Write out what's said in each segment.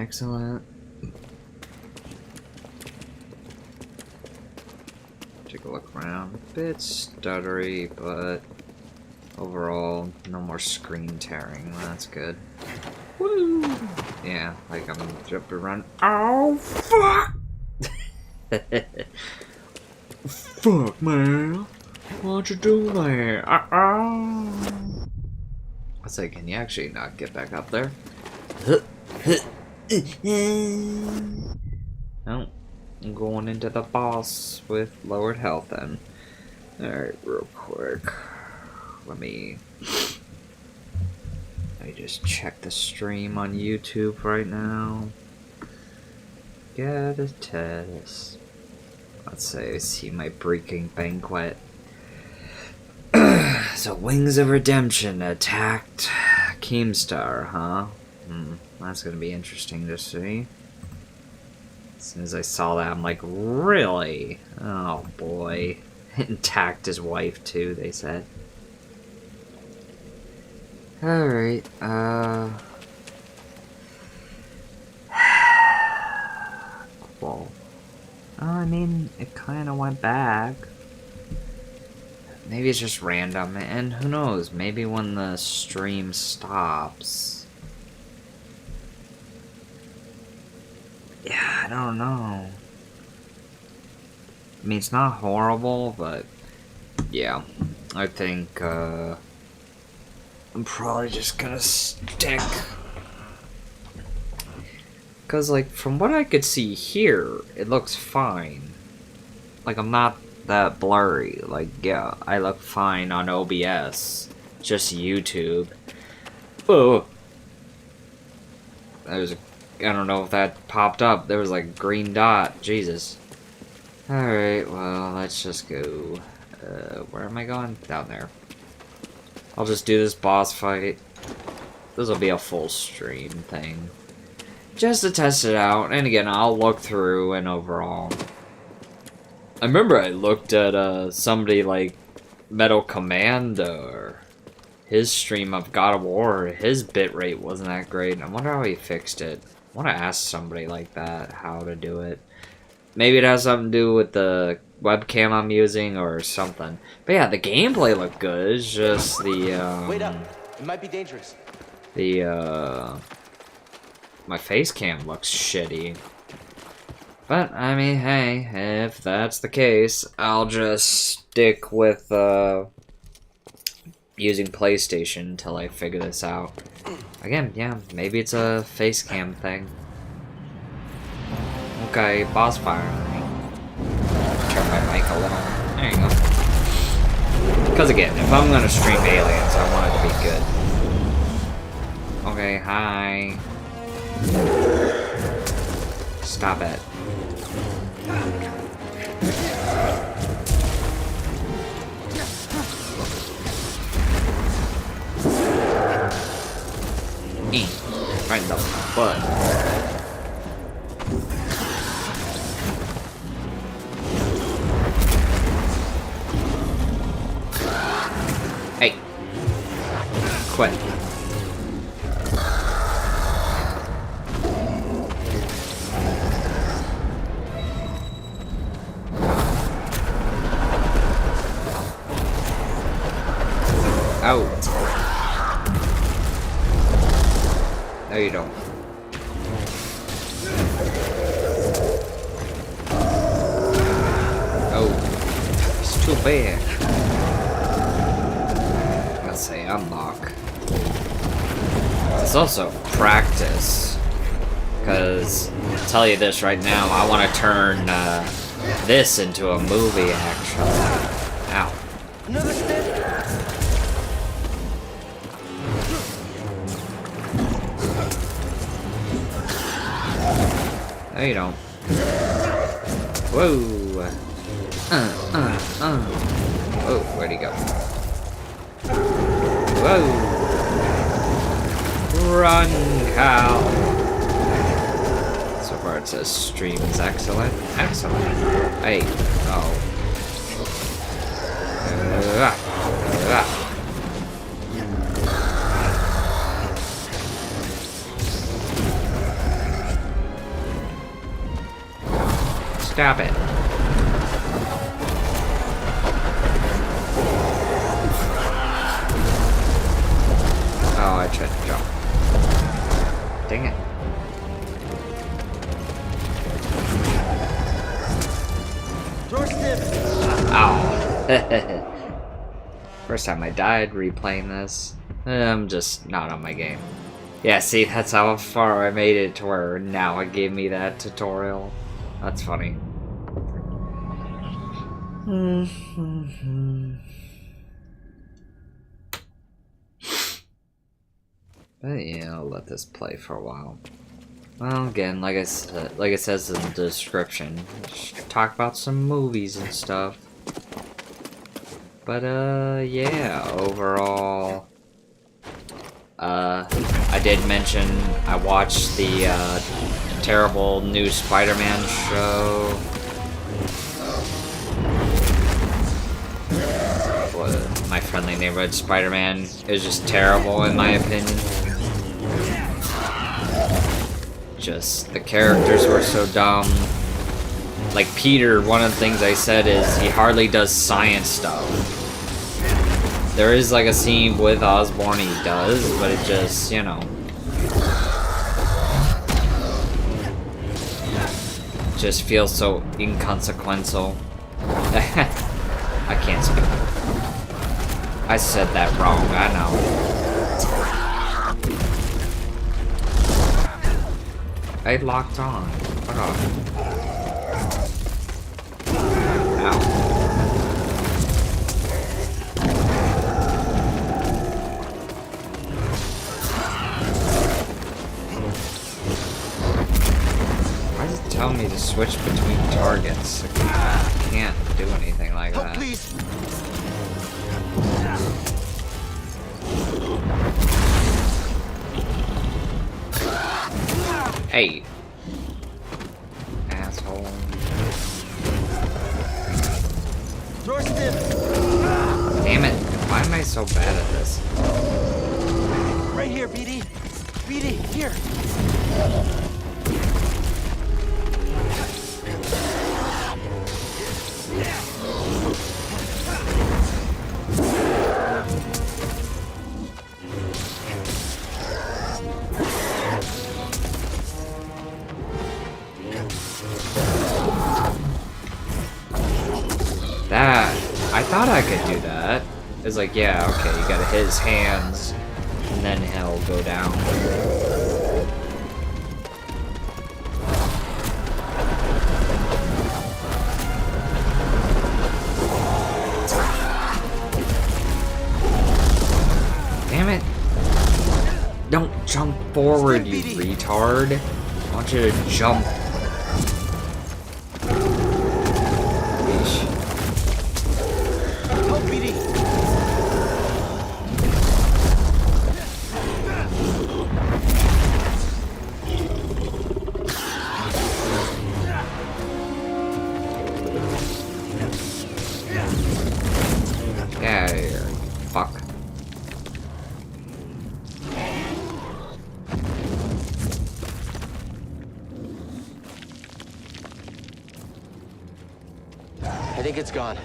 Excellent. Take a look around. A bit stuttery, but overall, no more screen tearing. That's good. Woo! Yeah, like I'm jumping around. Oh, fuck! Fuck, man. Why'd you do that? I was like, can you actually not get back up there? No. I'm going into the boss with lowered health then. Alright, real quick. Let me just check the stream on YouTube right now. Get a test. Let's say, see my breaking banquet. So, Wings of Redemption attacked Keemstar, huh? That's gonna be interesting to see. As soon as I saw that, I'm like, really? Oh boy. Attacked his wife too, they said. Alright, Well, I mean, it kinda went back. Maybe it's just random, and who knows, maybe when the stream stops. Yeah, I don't know. I mean, it's not horrible, but yeah, I think I'm probably just gonna stick. Because, like, from what I could see here, it looks fine. Like, I'm not that blurry. Like, yeah, I look fine on OBS. Just YouTube. Oh! I don't know if that popped up. There was like a green dot. Jesus. Alright, well, let's just go. Where am I going? Down there. I'll just do this boss fight. This will be a full stream thing. Just to test it out. And again, I'll look through and overall. I remember I looked at somebody like Metal Commando or his stream of God of War. His bitrate wasn't that great. I wonder how he fixed it. I want to ask somebody like that how to do it. Maybe it has something to do with the webcam I'm using or something. But yeah, the gameplay looked good. It's just the Wait up. It might be dangerous. My face cam looks shitty. But I mean, hey, if that's the case, I'll just stick with using PlayStation until I figure this out. Again, yeah, maybe it's a face cam thing. Okay, boss fire. Turn my mic a little. There you go. Because again, if I'm gonna stream Aliens, I want it to be good. Okay, hi. Stop it. Right in the butt. Hey. Quit. Out. No, you don't. Oh, it's too bad. I'll say unlock. It's also practice. Because, I'll tell you this right now, I want to turn this into a movie, actually. Ow. No, you don't. Whoa. Whoa, where'd he go? Whoa. Run, Cal. So far it says stream is excellent. Excellent. Hey. Oh. Stop it. Oh, I tried to jump. Dang it. Ow. First time I died replaying this. I'm just not on my game. Yeah, see, that's how far I made it to where now it gave me that tutorial. That's funny. But yeah, I'll let this play for a while. Well, again, like it says in the description, just talk about some movies and stuff. But yeah, overall, I did mention I watched the terrible new Spider-Man show. What, My Friendly Neighborhood Spider-Man. It was just terrible in my opinion. Just the characters were so dumb. Like Peter, one of the things I said is he hardly does science stuff. There is like a scene with Osborn he does, but it just, you know, just feels so inconsequential. I can't speak. I said that wrong, I know. I locked on. Fuck off. Ow. Why is it telling me to switch between targets? I can't do anything like that. Please. Hey. Asshole. Damn it. Why am I so bad at this? Right here, BD. BD, here. That, I thought I could do that. It's like, yeah, okay, you gotta hit his hands, and then he'll go down. Damn it. Don't jump forward, you retard. I want you to jump. I think it's gone.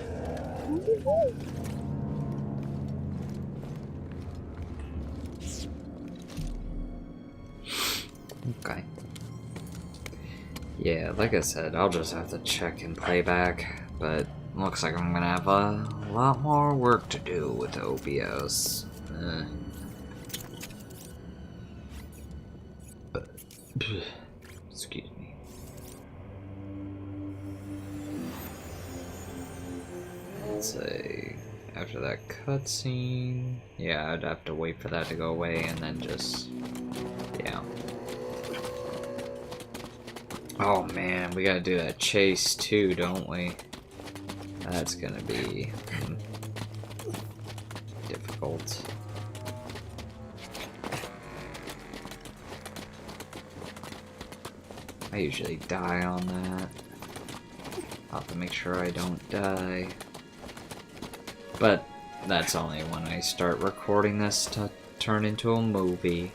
Okay. Yeah, like I said, I'll just have to check and play back, but looks like I'm gonna have a lot more work to do with OBS. Excuse me. Let's say after that cutscene, yeah, I'd have to wait for that to go away and then just, yeah. Oh man, we gotta do that chase too, don't we? That's gonna be difficult. I usually die on that. I'll have to make sure I don't die. But that's only when I start recording this to turn into a movie.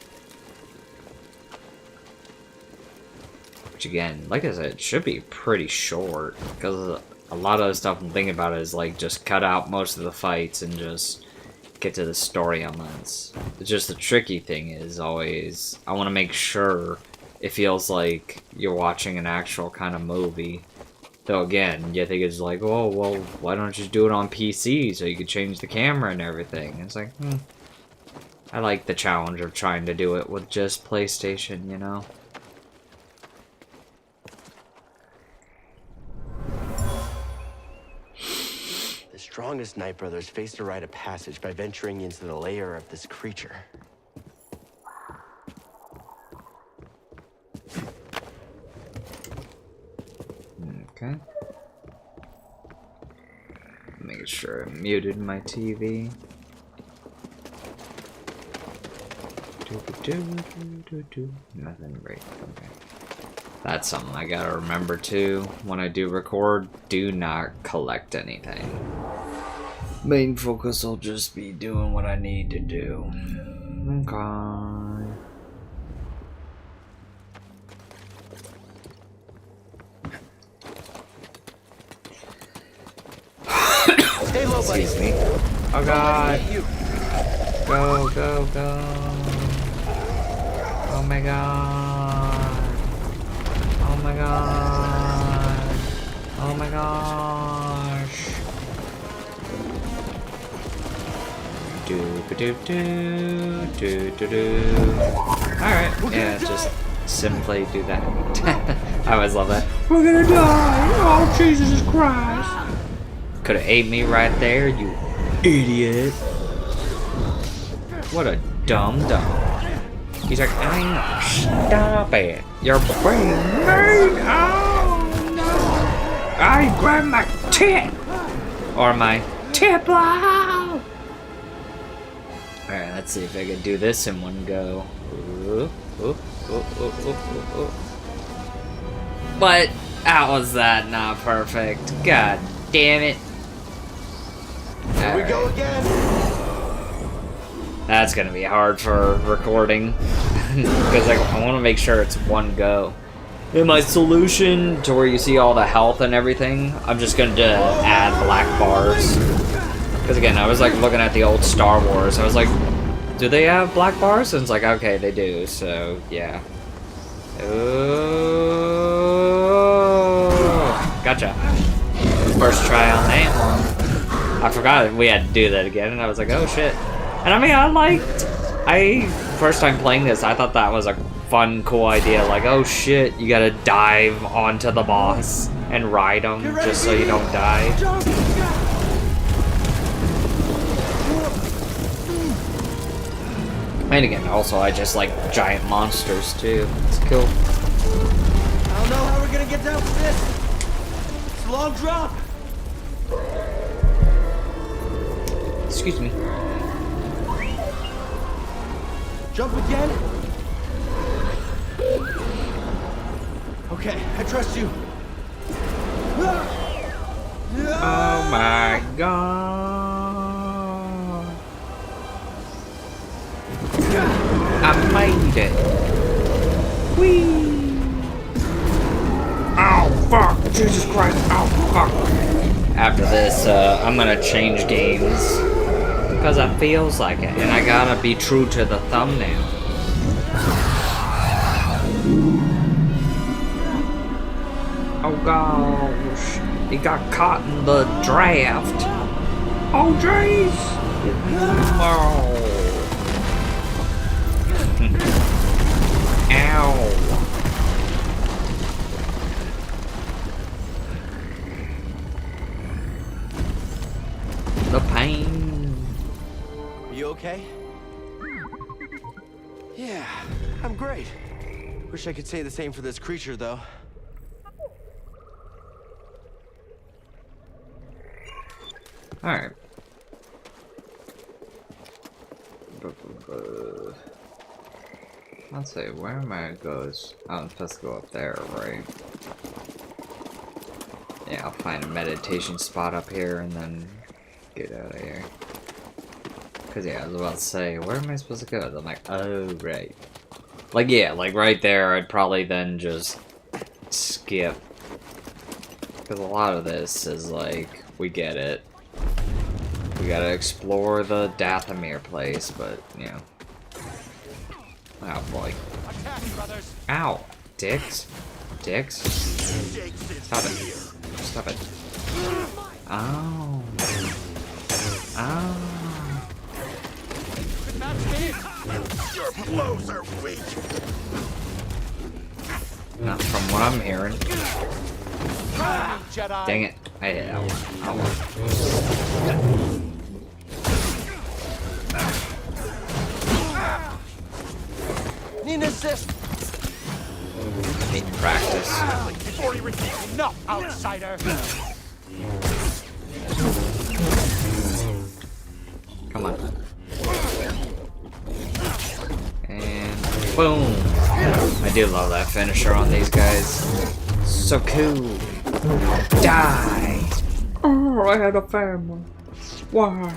Which again, like I said, it should be pretty short, because a lot of the stuff I'm thinking about is, like, just cut out most of the fights and just get to the story elements. It's just the tricky thing is always, I want to make sure it feels like you're watching an actual kind of movie. Though again, you think it's like, oh, well, why don't you just do it on PC so you could change the camera and everything? It's like, I like the challenge of trying to do it with just PlayStation, you know? The strongest Night Brothers faced a rite of passage by venturing into the lair of this creature. Okay. Make sure I muted my TV. Nothing great. Okay. That's something I gotta remember too. When I do record, do not collect anything. Main focus will just be doing what I need to do. Okay. Stay low, buddy. Excuse me. Oh god. Go, go, go. Oh my god. Oh my god. Oh my gosh. Alright, yeah, just simply do that. I always love that. We're gonna die! Oh, Jesus Christ! Could've ate me right there, you idiot. What a dumb. He's like, I know, stop it. You're bringing me. Oh no. I grabbed my tip. Or my tip. Alright, let's see if I can do this in one go. But how was that not perfect? God damn it. Here we go again. That's gonna be hard for recording because I want to make sure it's one go. In my solution to where you see all the health and everything, I'm just gonna add black bars. Because again, I was like looking at the old Star Wars. I was like, do they have black bars? And it's like, okay, they do. So yeah. Oh, gotcha. First try on that one. I forgot we had to do that again, and I was like, oh shit. And I mean, first time playing this, I thought that was a fun, cool idea. Like, oh shit, you gotta dive onto the boss and ride him just so you don't die. And again, also, I just like giant monsters too. It's cool. I don't know how we're gonna get down from this. It's a long drop. Excuse me. Jump again? Okay, I trust you. Oh my god. I made it. Whee! Oh fuck! Jesus Christ! Oh fuck! After this, I'm gonna change games. Because it feels like it, and I gotta be true to the thumbnail. Oh gosh, he got caught in the draft. Oh jeez. Oh. Ow. The pain. You okay? Yeah, I'm great. Wish I could say the same for this creature, though. Alright. Let's see, where am I goes? Oh, I'm supposed to go up there, right? Yeah, I'll find a meditation spot up here and then get out of here. Cause yeah, I was about to say, where am I supposed to go? I'm like, oh right. Like yeah, like right there, I'd probably then just skip. Because a lot of this is like, we get it. We gotta explore the Dathomir place, but, you know. Oh boy. Ow! Dicks? Dicks? Stop it. Stop it. Oh. Oh. Your blows are weak. Not from what I'm hearing. Jedi. Dang it. I hit that one. Need assist. Need practice. Before you receive enough, outsider. Come on. And boom. I do love that finisher on these guys. So cool. Die. Oh, I had a family. Why?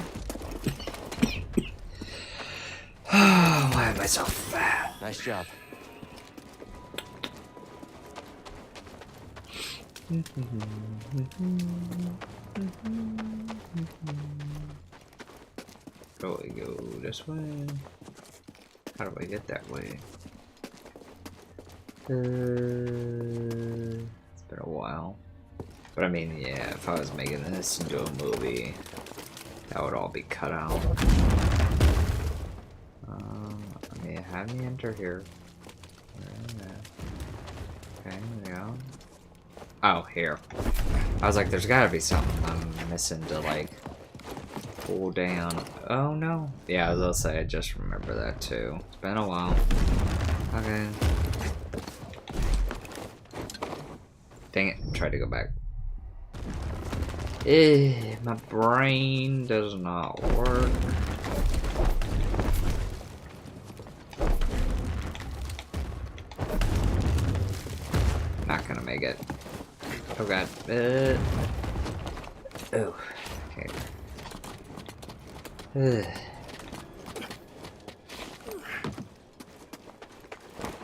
Why am I so fat? Nice job. Do we go this way? How do I get that way? It's been a while. But I mean, yeah, if I was making this into a movie, that would all be cut out. I mean, have me enter here. Okay, there we go. Oh, here. I was like, there's gotta be something I'm missing to, like, pull down. Oh, no. Yeah, I was gonna say, I just remember that, too. It's been a while. Okay. Dang it. Tried to go back. My brain does not work. Not gonna make it. Oh god. Oh. Okay.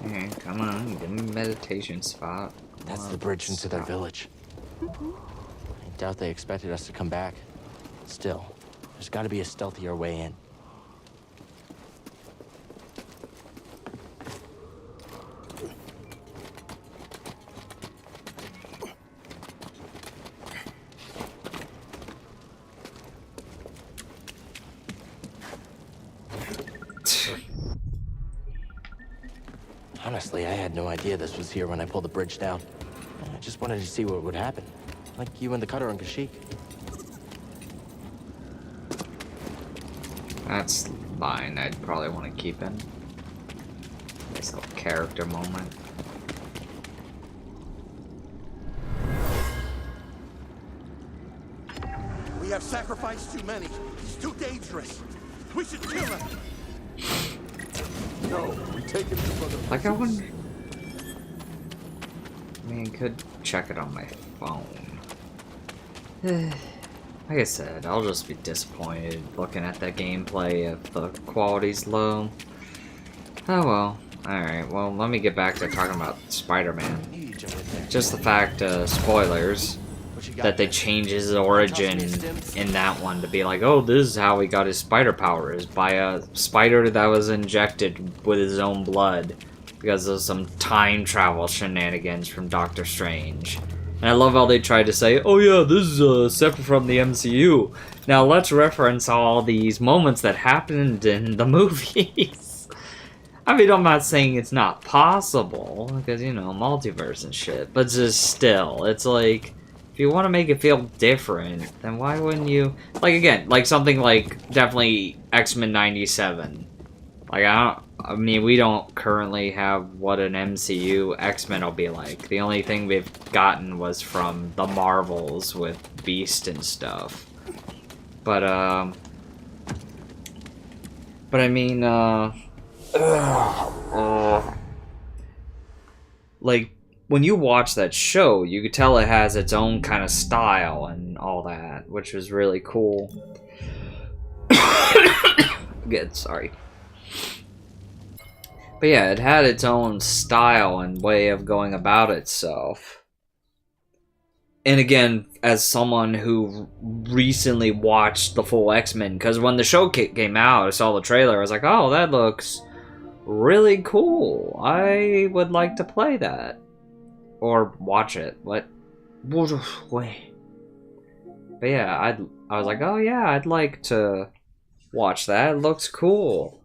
Okay, come on. Give me a meditation spot. That's the bridge into their village. I doubt they expected us to come back. Still, there's got to be a stealthier way in. Honestly, I had no idea this was here when I pulled the bridge down. I just wanted to see what would happen. Like you and the cutter on Kashyyyk. That's fine. I'd probably want to keep in. Nice little character moment. We have sacrificed too many. He's too dangerous. We should kill him. No, we take him for the. Like I wouldn't. I mean, could check it on my phone. Like I said, I'll just be disappointed looking at that gameplay if the quality's low. Oh well. Alright, well, let me get back to talking about Spider-Man. Just the fact, spoilers, that they change his origin in that one to be like, oh, this is how he got his spider powers, by a spider that was injected with his own blood because of some time travel shenanigans from Doctor Strange. And I love how they tried to say, oh yeah, this is separate from the MCU. Now let's reference all these moments that happened in the movies. I mean, I'm not saying it's not possible, because, you know, multiverse and shit, but just still, it's like, if you want to make it feel different, then why wouldn't you, like, again, like something like, definitely X-Men 97. Like, I mean, we don't currently have what an MCU X-Men will be like. The only thing we've gotten was from the Marvels with Beast and stuff. But I mean, like, when you watch that show, you could tell it has its own kind of style and all that, which was really cool. Good, sorry. But But yeah, it had its own style and way of going about itself. And again, as someone who recently watched the full X-Men, because when the show came out, I saw the trailer, I was like, oh, that looks really cool. I would like to play that. Or watch it. What? Wait. But yeah, I was like, oh yeah, I'd like to watch that. It looks cool.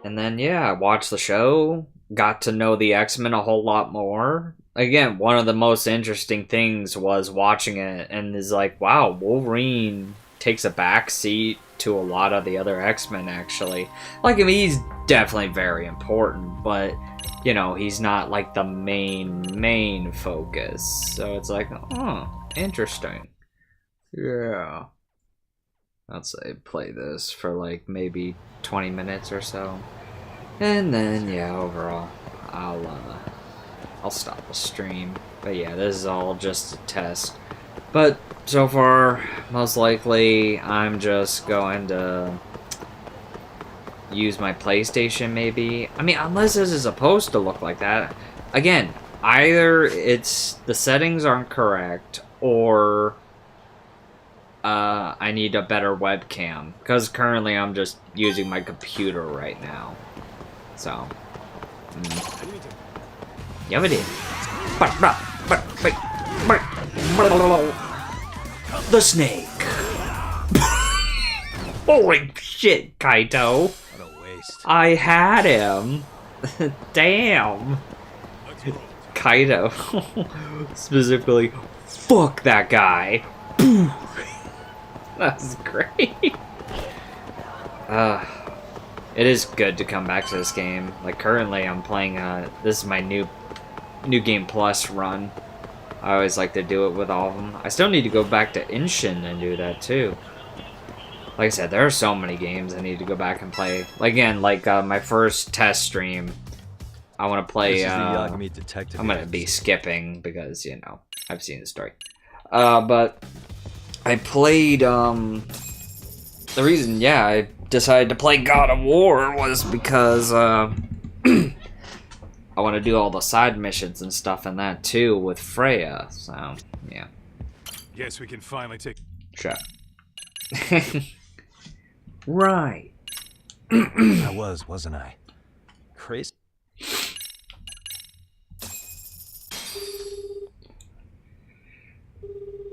And then, yeah, I watched the show, got to know the X-Men a whole lot more. Again, one of the most interesting things was watching it and is like, wow, Wolverine takes a back seat to a lot of the other X-Men, actually. Like, I mean, he's definitely very important, but, you know, he's not, like, the main focus. So it's like, oh, interesting. Yeah. I'd say play this for, like, maybe 20 minutes or so. And then, yeah, overall, I'll stop the stream. But yeah, this is all just a test. But so far, most likely, I'm just going to use my PlayStation, maybe. I mean, unless this is supposed to look like that. Again, either it's the settings aren't correct, or I need a better webcam. Because currently, I'm just using my computer right now. So, yeah, we did. The snake. Holy shit, Kaito. What a waste. I had him. Damn. Kaito. Specifically, fuck that guy. That's great. It is good to come back to this game. Like, currently I'm playing, this is my new Game Plus run. I always like to do it with all of them. I still need to go back to Inshin and do that, too. Like I said, there are so many games I need to go back and play. Like, again, like, my first test stream, I want to play, I'm gonna be skipping because, you know, I've seen the story. But I played, the reason, yeah, I decided to play God of War was because, I want to do all the side missions and stuff in that, too, with Freya, so, yeah. Guess we can finally take... Shut up. Right. I wasn't I? Crazy.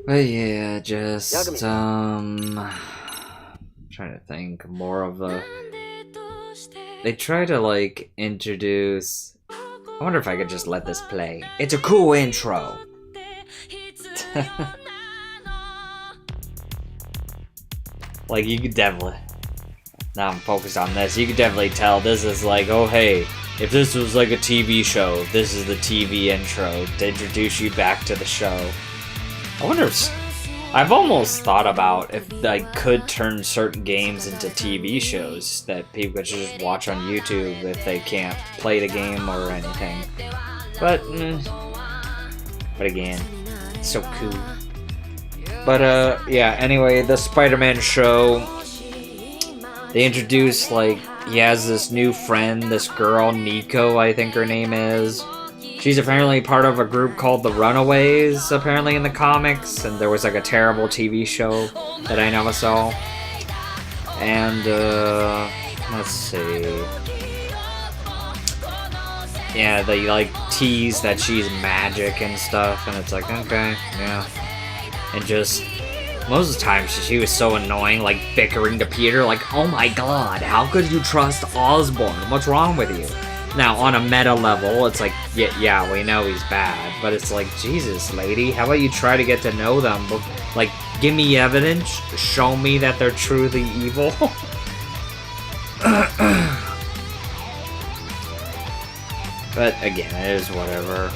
But yeah, just, trying to think more of the... They try to, like, introduce... I wonder if I could just let this play. It's a cool intro. Like, you could definitely... Now I'm focused on this. You could definitely tell this is like, oh hey, if this was like a TV show, this is the TV intro to introduce you back to the show. I wonder if... I've almost thought about if I could turn certain games into TV shows that people could just watch on YouTube if they can't play the game or anything. But again, it's so cool. But yeah, anyway, the Spider-Man show, they introduced, like, he has this new friend, this girl, Nico, I think her name is. She's apparently part of a group called the Runaways, apparently in the comics, and there was like a terrible TV show that I never saw. And, let's see. Yeah, they like tease that she's magic and stuff, and it's like, okay, yeah. And just, most of the time she was so annoying, like bickering to Peter, like, oh my god, how could you trust Osborn? What's wrong with you? Now, on a meta level, it's like, yeah, we know he's bad, but it's like, Jesus, lady, how about you try to get to know them? But, like, give me evidence, show me that they're truly evil. But, again, it is whatever.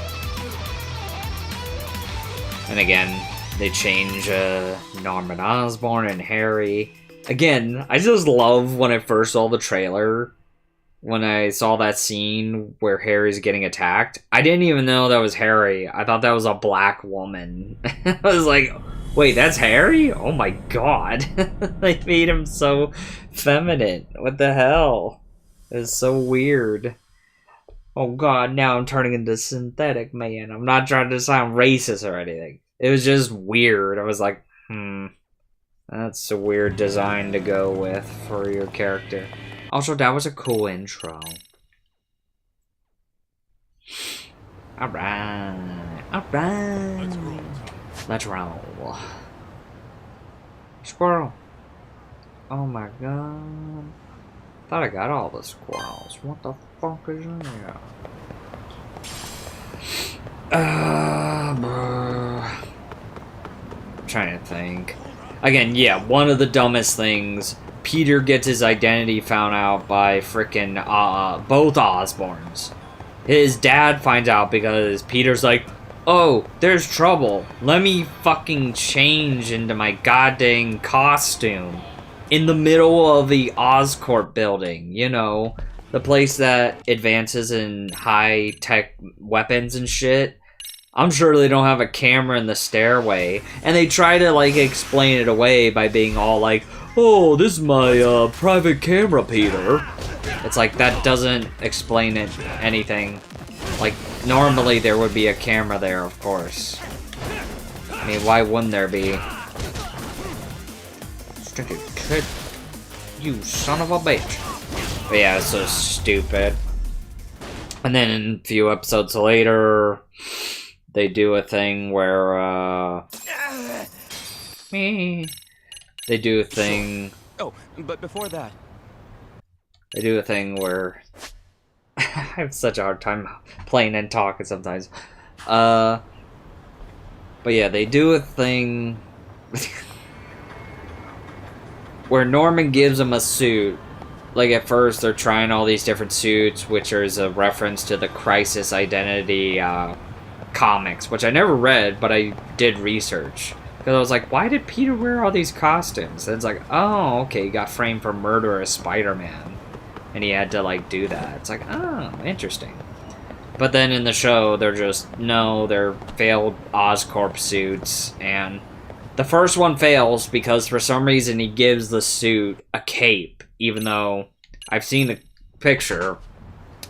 And again, they change, Norman Osborn and Harry. Again, I just love when I first saw the trailer. When I saw that scene where Harry's getting attacked, I didn't even know that was Harry. I thought that was a black woman. I was like, Wait, that's Harry? Oh my god. They made him so feminine. What the hell? It's so weird. Oh god, now I'm turning into synthetic man. I'm not trying to sound racist or anything. It was just weird. I was like, that's a weird design to go with for your character. Also, that was a cool intro. Alright. Alright. Let's roll. Squirrel. Oh my god. Thought I got all the squirrels. What the fuck is in here? Bro. I'm trying to think. Again, yeah, one of the dumbest things. Peter gets his identity found out by frickin' both Osborns. His dad finds out because Peter's like, oh, there's trouble. Let me fucking change into my goddamn costume. In the middle of the Oscorp building, you know, the place that advances in high-tech weapons and shit. I'm sure they don't have a camera in the stairway. And they try to, like, explain it away by being all like, oh, this is my, private camera, Peter. It's like, that doesn't explain anything. Like, normally there would be a camera there, of course. I mean, why wouldn't there be? Stupid kid. You son of a bitch. But yeah, it's so stupid. And then a few episodes later, they do a thing where, they do a thing... Oh, but before that... They do a thing where... I have such a hard time playing and talking sometimes. But yeah, they do a thing... where Norman gives him a suit. Like, at first, they're trying all these different suits, which is a reference to the Crisis Identity, comics, which I never read, but I did research. Because I was like, why did Peter wear all these costumes? And it's like, oh, okay, he got framed for murder as Spider-Man. And he had to, like, do that. It's like, oh, interesting. But then in the show, they're just, no, they're failed Oscorp suits. And the first one fails because for some reason he gives the suit a cape. Even though I've seen the picture,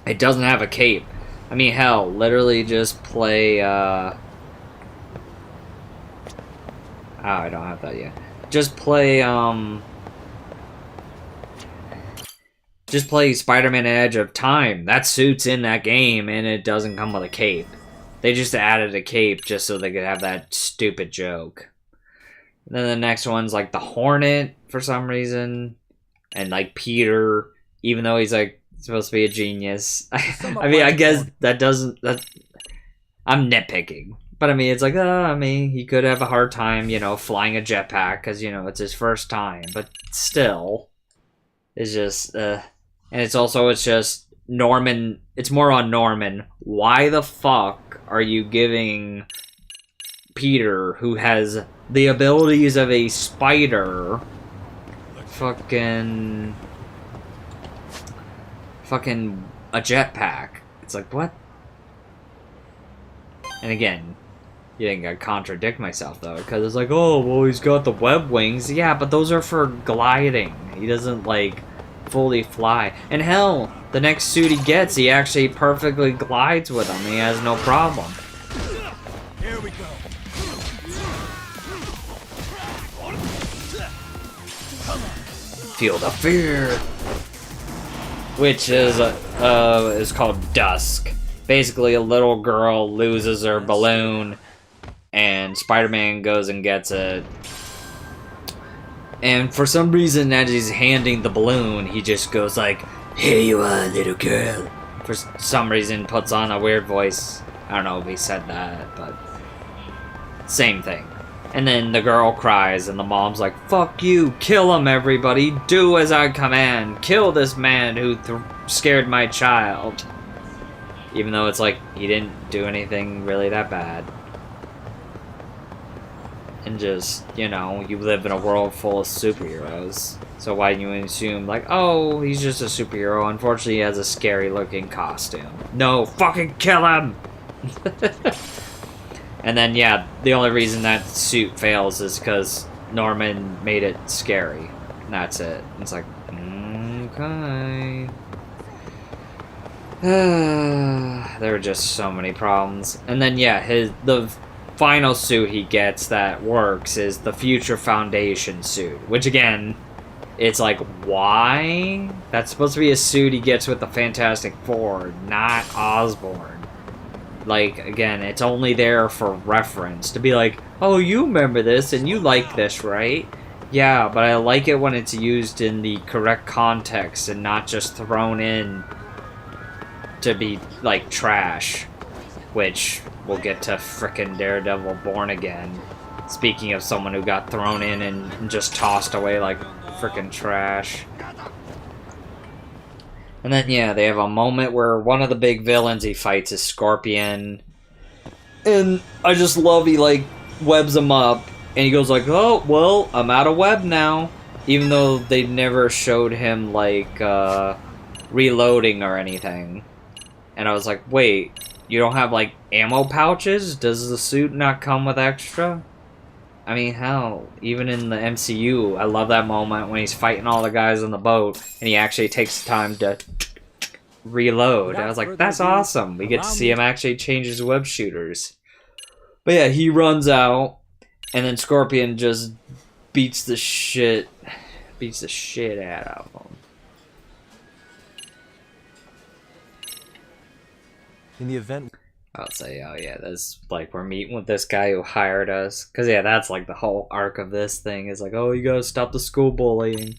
it doesn't have a cape. I mean, hell, literally just play, oh, I don't have that yet. Just play Spider-Man Edge of Time. That suit's in that game, and it doesn't come with a cape. They just added a cape just so they could have that stupid joke. And then the next one's, like, the Hornet, for some reason. And, like, Peter, even though he's, like, supposed to be a genius. I mean, I guess that doesn't... I'm nitpicking. But, I mean, it's like, I mean, he could have a hard time, you know, flying a jetpack, because, you know, it's his first time. But still, it's just, and it's just Norman, it's more on Norman. Why the fuck are you giving Peter, who has the abilities of a spider, fucking a jetpack? It's like, what? And again, you think I contradict myself, though, because it's like, oh, well, he's got the web wings. Yeah, but those are for gliding. He doesn't, like, fully fly. And hell, the next suit he gets, he actually perfectly glides with them. He has no problem. Here we go. Field of Fear, which is called Dusk. Basically, a little girl loses her balloon, and Spider-Man goes and gets it. And for some reason, as he's handing the balloon, he just goes like, "Here you are, little girl." For some reason, puts on a weird voice. I don't know if he said that, but same thing. And then the girl cries, and the mom's like, "Fuck you, kill him, everybody, do as I command, kill this man who scared my child." Even though it's like, he didn't do anything really that bad. And just, you know, you live in a world full of superheroes. So why do you assume, like, oh, he's just a superhero, unfortunately he has a scary looking costume. No, fucking kill him! And then, yeah, the only reason that suit fails is because Norman made it scary. And that's it. It's like, okay. There are just so many problems. And then, yeah, the final suit he gets that works is the Future Foundation suit. Which, again, it's like, why? That's supposed to be a suit he gets with the Fantastic Four, not Osborn. Like, again, it's only there for reference. To be like, oh, you remember this, and you like this, right? Yeah, but I like it when it's used in the correct context and not just thrown in to be, like, trash. Which, we'll get to frickin' Daredevil Born Again. Speaking of someone who got thrown in and just tossed away like frickin' trash. And then, yeah, they have a moment where one of the big villains he fights is Scorpion. And I just love he, like, webs him up. And he goes like, oh, well, I'm out of web now. Even though they never showed him, like, reloading or anything. And I was like, wait, you don't have, like, ammo pouches? Does the suit not come with extra? I mean, hell, even in the MCU, I love that moment when he's fighting all the guys on the boat, and he actually takes the time to reload. I was like, that's awesome. We get to see him actually change his web shooters. But yeah, he runs out, and then Scorpion just beats the shit out of him. In the event... I'll say, oh yeah, this, like, we're meeting with this guy who hired us. Because, yeah, that's, like, the whole arc of this thing is like, oh, you gotta stop the school bullying.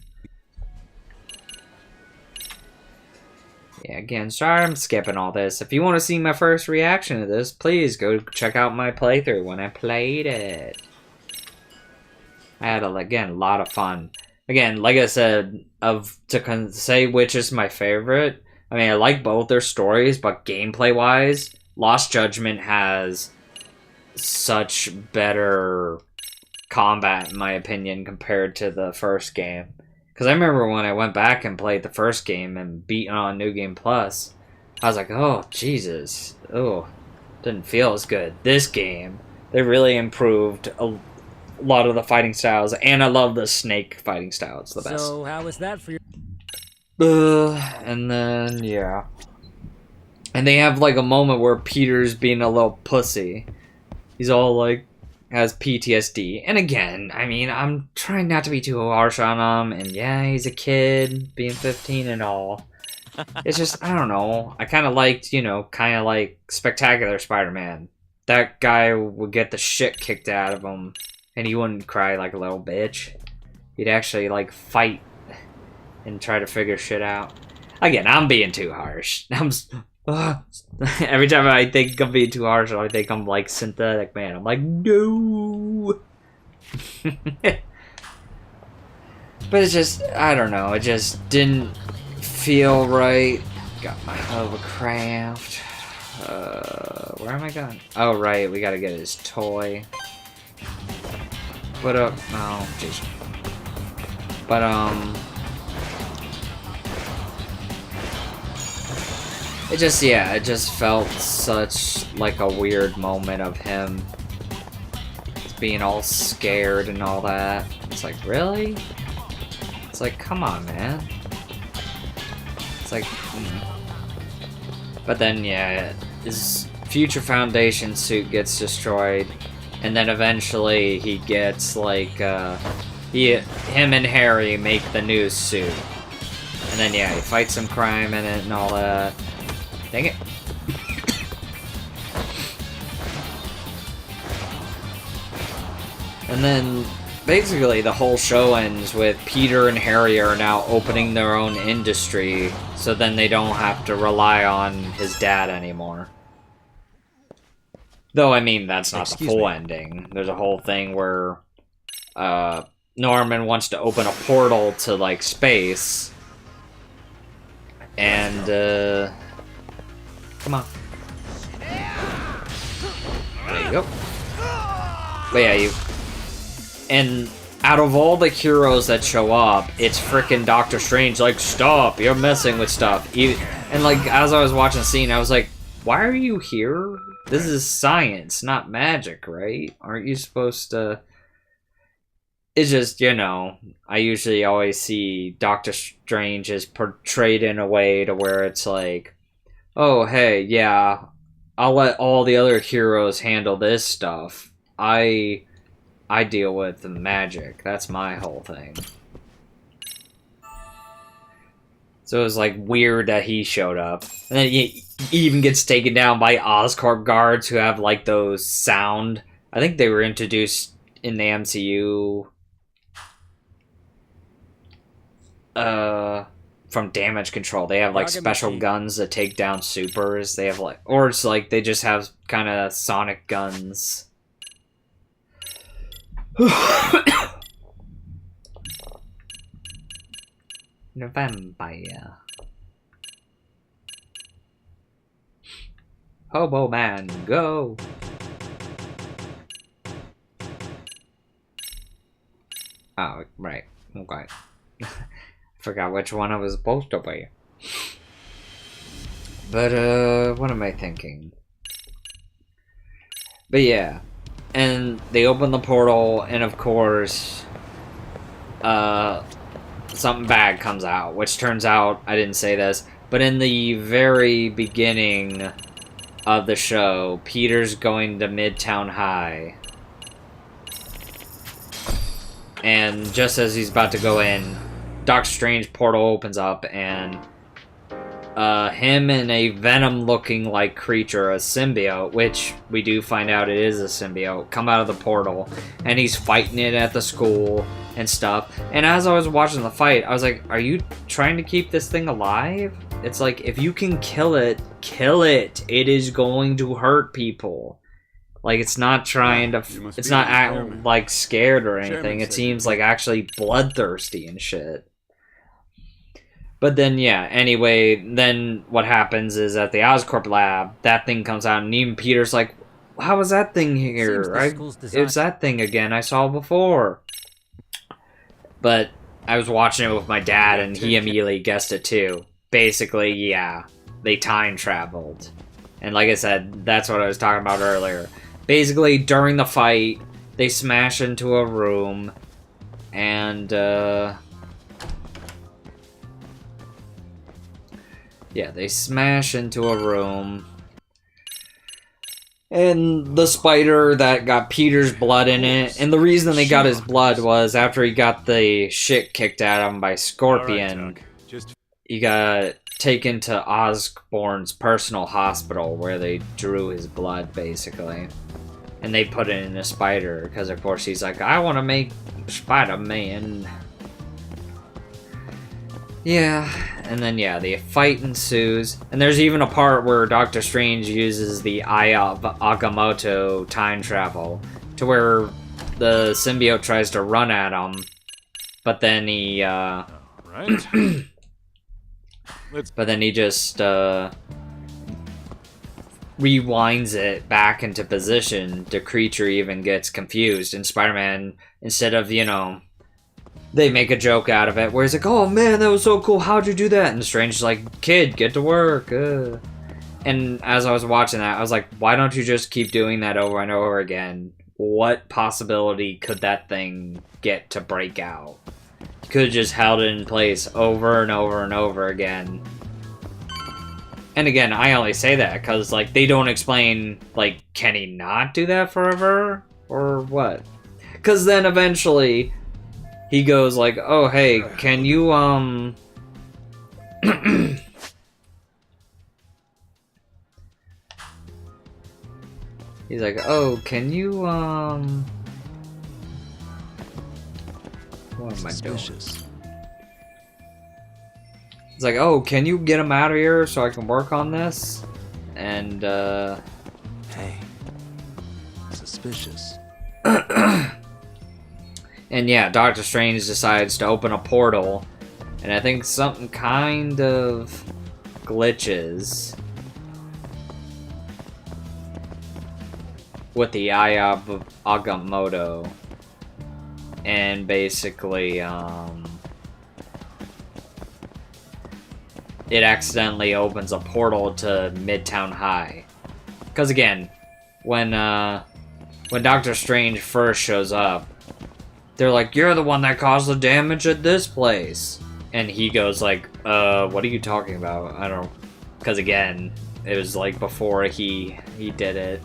Yeah, again, sorry I'm skipping all this. If you want to see my first reaction to this, please go check out my playthrough when I played it. I had, again, a lot of fun. Again, like I said, to say which is my favorite, I mean, I like both their stories, but gameplay-wise, Lost Judgment has such better combat, in my opinion, compared to the first game. Because I remember when I went back and played the first game and beat on New Game Plus, I was like, oh, Jesus. Oh, didn't feel as good. This game, they really improved a lot of the fighting styles, and I love the snake fighting style. It's the best. So, how was that for you? And then, yeah. And they have, like, a moment where Peter's being a little pussy. He's all, like, has PTSD. And again, I mean, I'm trying not to be too harsh on him. And yeah, he's a kid, being 15 and all. It's just, I don't know. I kind of liked, you know, kind of like Spectacular Spider-Man. That guy would get the shit kicked out of him. And he wouldn't cry like a little bitch. He'd actually, like, fight and try to figure shit out. Again, I'm being too harsh. Every time I think I'm being too harsh, I think I'm like Synthetic Man. I'm like, no. But it's just, I don't know. It just didn't feel right. Got my hovercraft. Where am I going? Oh, right. We gotta get his toy. What up? Oh, jeez. But, it just, yeah, it just felt such like a weird moment of him being all scared and all that. It's like, really? It's like, come on, man. It's like, But then, yeah, his Future Foundation suit gets destroyed, and then eventually he gets, like, him and Harry make the new suit. And then, yeah, he fights some crime in it and all that. Dang it. And then, basically, the whole show ends with Peter and Harry are now opening their own industry, so then they don't have to rely on his dad anymore. Though, I mean, that's not the full ending. There's a whole thing where Norman wants to open a portal to, like, space. And, come on. There you go. But yeah, and out of all the heroes that show up, it's frickin' Doctor Strange, like, stop, you're messing with stuff. And, like, as I was watching the scene, I was like, why are you here? This is science, not magic, right? Aren't you supposed to... It's just, you know, I usually always see Doctor Strange is portrayed in a way to where it's like, oh, hey, yeah, I'll let all the other heroes handle this stuff. I deal with the magic. That's my whole thing. So it was, like, weird that he showed up. And then he even gets taken down by Oscorp guards who have, like, those sound... I think they were introduced in the MCU... from Damage Control. They have, like, special guns that take down supers. They have, like... Or it's, like, they just have kind of sonic guns. The vampire. Hobo man, go! Oh, right. Okay. Forgot which one I was supposed to be. But, what am I thinking? But yeah. And they open the portal, and of course, something bad comes out, which turns out, I didn't say this, but in the very beginning of the show, Peter's going to Midtown High. And just as he's about to go in, Doctor Strange portal opens up, and him and a Venom-looking like creature, a symbiote, which we do find out it is a symbiote, come out of the portal, and he's fighting it at the school and stuff. And as I was watching the fight, I was like, are you trying to keep this thing alive? It's like, if you can kill it, kill it. It is going to hurt people. Like, it's not trying to... It's not acting, like, scared or anything. It seems like actually bloodthirsty and shit. But then, yeah, anyway, then what happens is at the Oscorp lab, that thing comes out, and even Peter's like, how was that thing here? It's that thing again I saw before. But I was watching it with my dad, and he immediately guessed it too. Basically, yeah, they time traveled. And like I said, that's what I was talking about earlier. Basically, during the fight, they smash into a room, and, yeah, they smash into a room, and the spider that got Peter's blood in it, and the reason they got his blood was after he got the shit kicked out of him by Scorpion, he got taken to Osborn's personal hospital where they drew his blood, basically. And they put it in a spider, because of course he's like, I want to make Spider-Man. Yeah, and then yeah, the fight ensues, and there's even a part where Doctor Strange uses the Eye of Agamotto time travel, to where the symbiote tries to run at him, but then he, Right. but then he just, rewinds it back into position. The creature even gets confused, and Spider-Man, instead of, you know, they make a joke out of it, where he's like, oh man, that was so cool, how'd you do that? And Strange's like, kid, get to work. And as I was watching that, I was like, why don't you just keep doing that over and over again? What possibility could that thing get to break out? You could have just held it in place over and over and over again. And again, I only say that because, like, they don't explain, like, can he not do that forever? Or what? Because then eventually he goes like, oh, hey, can you, he's like, oh, can you, what am I doing? It's like, oh, can you get him out of here so I can work on this? And, Hey. Suspicious. and yeah, Doctor Strange decides to open a portal, and I think something kind of glitches with the Eye of Agamotto, and basically, it accidentally opens a portal to Midtown High. Because again, when Doctor Strange first shows up, they're like, "You're the one that caused the damage at this place," and he goes like, what are you talking about? I don't," because again, it was like before he did it.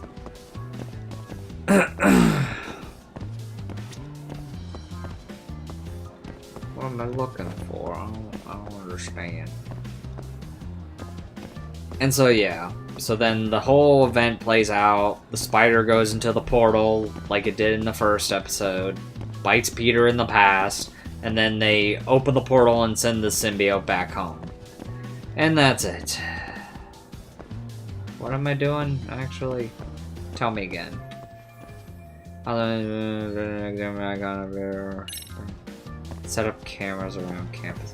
What am I looking for? I don't understand. And so yeah, so then the whole event plays out. The spider goes into the portal like it did in the first episode, bites Peter in the past, and then they open the portal and send the symbiote back home. And that's it. What am I doing, actually? Tell me again. Set up cameras around campus.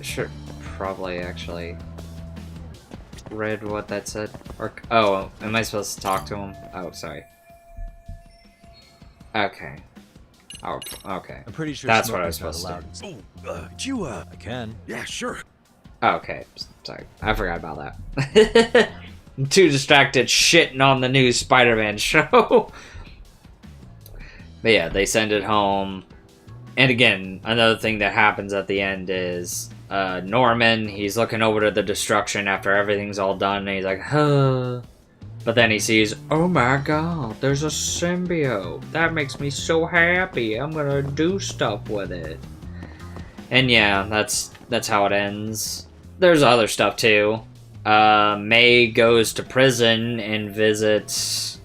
Sure, probably actually read what that said. Or, oh, am I supposed to talk to him? Oh, sorry. Okay. Oh, okay. I'm pretty sure that's what I was supposed to do. Oh, could you, I can. Yeah, sure. Okay, sorry. I forgot about that. I'm too distracted shitting on the new Spider-Man show. But yeah, they send it home. And again, another thing that happens at the end is Norman, he's looking over to the destruction after everything's all done, and he's like, huh. But then he sees, oh my god, there's a symbiote. That makes me so happy. I'm gonna do stuff with it. And yeah, that's how it ends. There's other stuff too. May goes to prison and visits...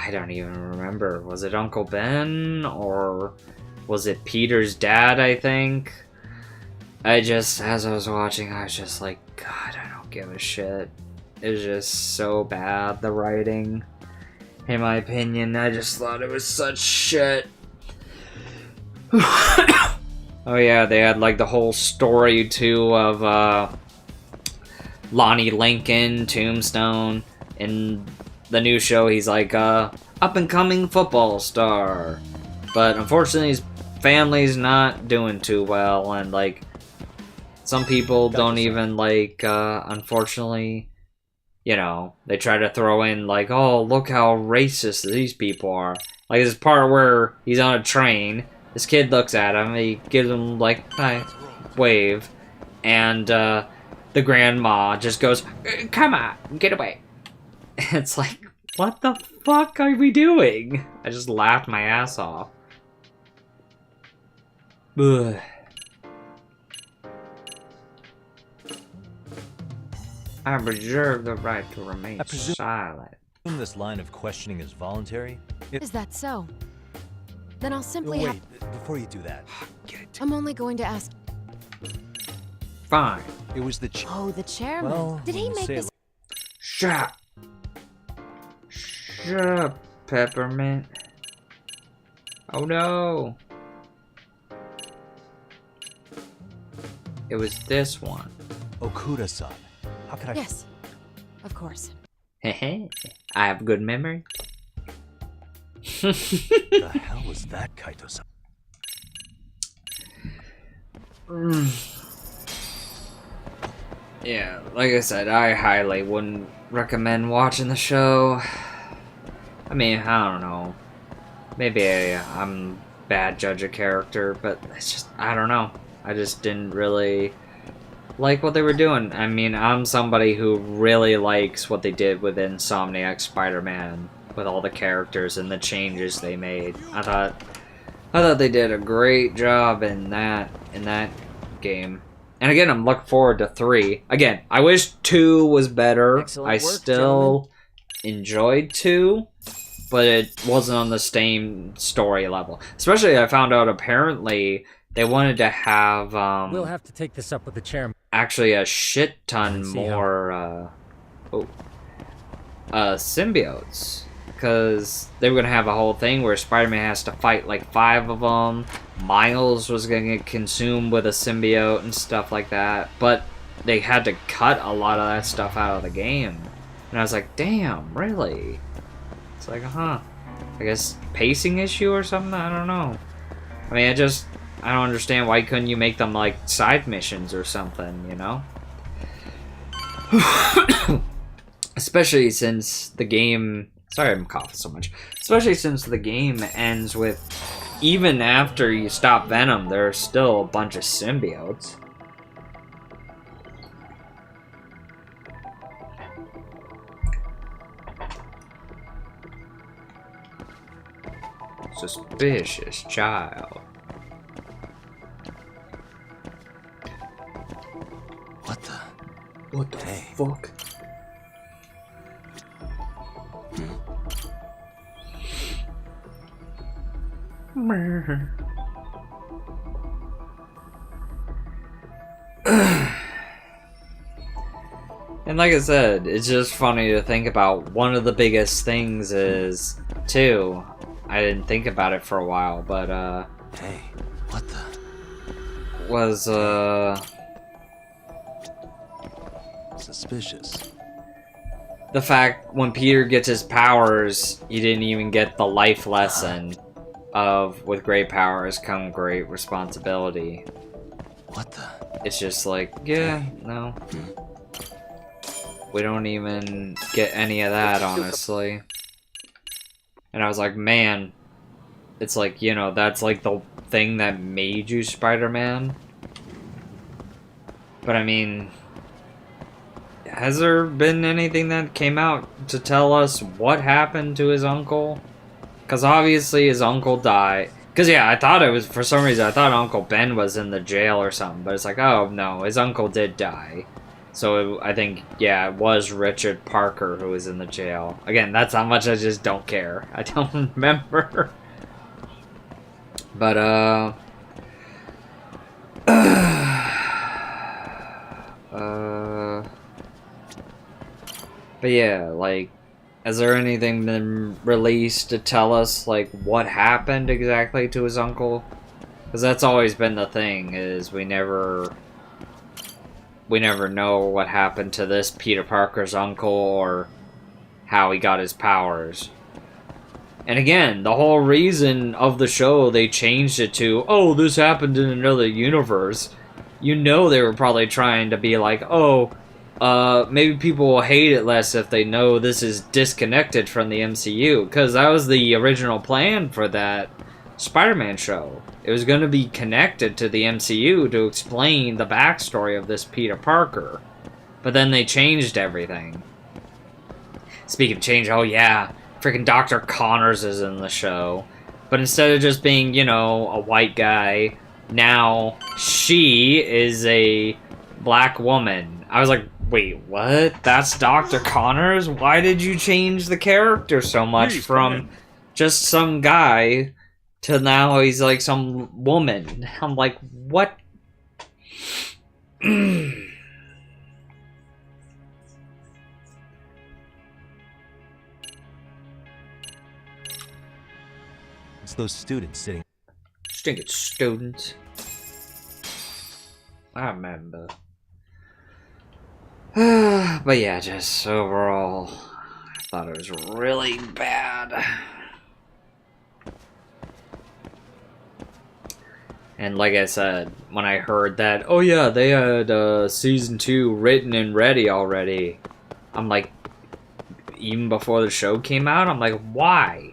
I don't even remember. Was it Uncle Ben? Or was it Peter's dad, I think? As I was watching, I was just like, God, I don't give a shit. It was just so bad, the writing. In my opinion, I just thought it was such shit. Oh yeah, they had like the whole story too of Lonnie Lincoln, Tombstone. In the new show, he's like up-and-coming football star. But unfortunately, his family's not doing too well, and like some people don't even like, unfortunately, you know, they try to throw in like, oh, look how racist these people are. Like this part where he's on a train, this kid looks at him, he gives him like, hi, wave, and the grandma just goes, come on, get away. It's like, what the fuck are we doing? I just laughed my ass off. Ugh. I reserve the right to remain silent. This line of questioning is voluntary. Is that so? Then I'll simply Wait, before you do that. Get it. I'm only going to ask... Fine. It was the Oh, the chairman. Well, Did he make this... Shut up. Shut up, Peppermint. Oh no. It was this one. Okuda-san. How could I... Yes, of course. Hehe. I have good memory. The hell was that, Kaito-san? Yeah, like I said, I highly wouldn't recommend watching the show. I mean, I don't know. Maybe I'm a bad judge of character, but it's just, I don't know. I just didn't really like what they were doing. I mean, I'm somebody who really likes what they did with Insomniac Spider-Man, with all the characters and the changes they made. I thought they did a great job in that game. And again, I'm looking forward to 3. Again, I wish 2 was better. Excellent I work, still enjoyed 2, but it wasn't on the same story level. Especially, I found out apparently they wanted to have We'll have to take this up with the chairman. actually a shit ton more symbiotes, because they were gonna have a whole thing where Spider-Man has to fight like 5 of them. Miles was gonna get consumed with a symbiote and stuff like that, but they had to cut a lot of that stuff out of the game, and I was like, damn, really? It's like, huh, I guess pacing issue or something. I don't know. I mean, I don't understand why couldn't you make them like side missions or something, you know? Especially since the game... Sorry I'm coughing so much. Especially since the game ends with... Even after you stop Venom, there are still a bunch of symbiotes. Suspicious child. What the? What the Hey. fuck? And like I said, it's just funny to think about. One of the biggest things is, too, I didn't think about it for a while, but, Hey. What the? was, Suspicious. the fact when Peter gets his powers, you didn't even get the life lesson of with great powers come great responsibility. What the? It's just like, yeah, no. We don't even get any of that, honestly. And I was like, man, it's like, you know, that's like the thing that made you Spider-Man. But I mean, has there been anything that came out to tell us what happened to his uncle? Because obviously his uncle died. Because yeah, I thought it was, for some reason, I thought Uncle Ben was in the jail or something. But it's like, oh no, his uncle did die. So I think, yeah, it was Richard Parker who was in the jail. Again, that's how much I just don't care. I don't remember. But, but yeah, like, has there anything been released to tell us, like, what happened exactly to his uncle? Because that's always been the thing, is we never know what happened to this Peter Parker's uncle or how he got his powers. And again, the whole reason of the show they changed it to, oh, this happened in another universe. You know they were probably trying to be like, oh, maybe people will hate it less if they know this is disconnected from the MCU. Because that was the original plan for that Spider-Man show. It was going to be connected to the MCU to explain the backstory of this Peter Parker. But then they changed everything. Speaking of change, oh yeah, freaking Dr. Connors is in the show. But instead of just being, you know, a white guy, now she is a black woman. I was like, wait, what? That's Dr. Connors? Why did you change the character so much Please, from just some guy to now he's like some woman? I'm like, what? It's those students sitting. Stinking students. I remember. But yeah, just overall, I thought it was really bad. And like I said, when I heard that, oh yeah, they had season 2 written and ready already, I'm like, even before the show came out, I'm like, why?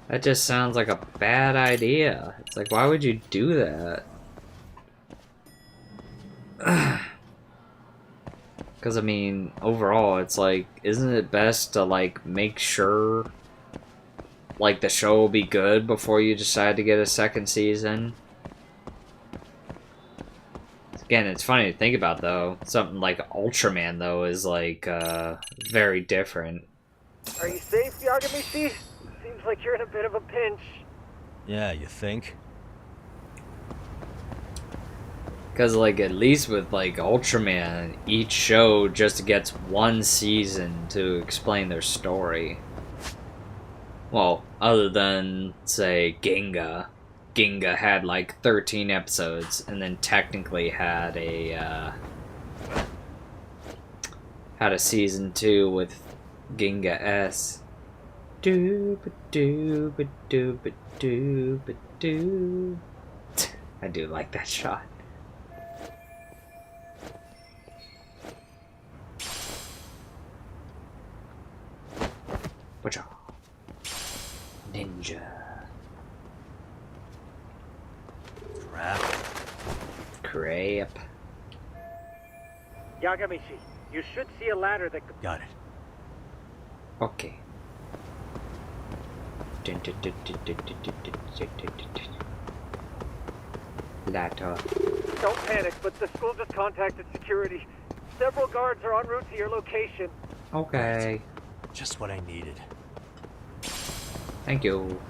That just sounds like a bad idea. It's like, why would you do that? Because, I mean, overall, it's like, isn't it best to, like, make sure, like, the show will be good before you decide to get a second season? Again, it's funny to think about, though. Something like Ultraman, though, is, like, very different. Are you safe, Yagami-shi? Seems like you're in a bit of a pinch. Yeah, you think? Because, like, at least with, like, Ultraman, each show just gets one season to explain their story. Well, other than, say, Ginga. Ginga had, like, 13 episodes, and then technically had a season 2 with Ginga S. Doo-ba-doo-ba-doo-ba-doo-ba-doo. I do like that shot. crap. Yagamishi, you should see a ladder that could... Got it. Okay. Ladder. Don't panic, but the school just contacted security. Several guards are en route to your location. Okay. Just what I needed. Thank you.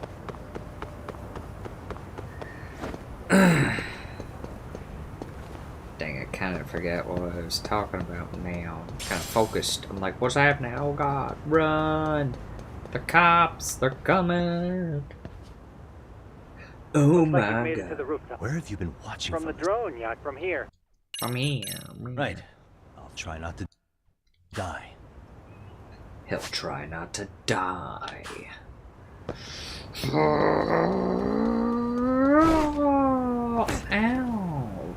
Dang, I kind of forget what I was talking about now. I'm kind of focused. I'm like, what's happening? Oh god, run! The cops, they're coming! Oh Looks like my you've made it to god. the rooftop. Where have you been watching From the this? drone, Yak, from here. From here. Right. I'll try not to die. He'll try not to die. Ow!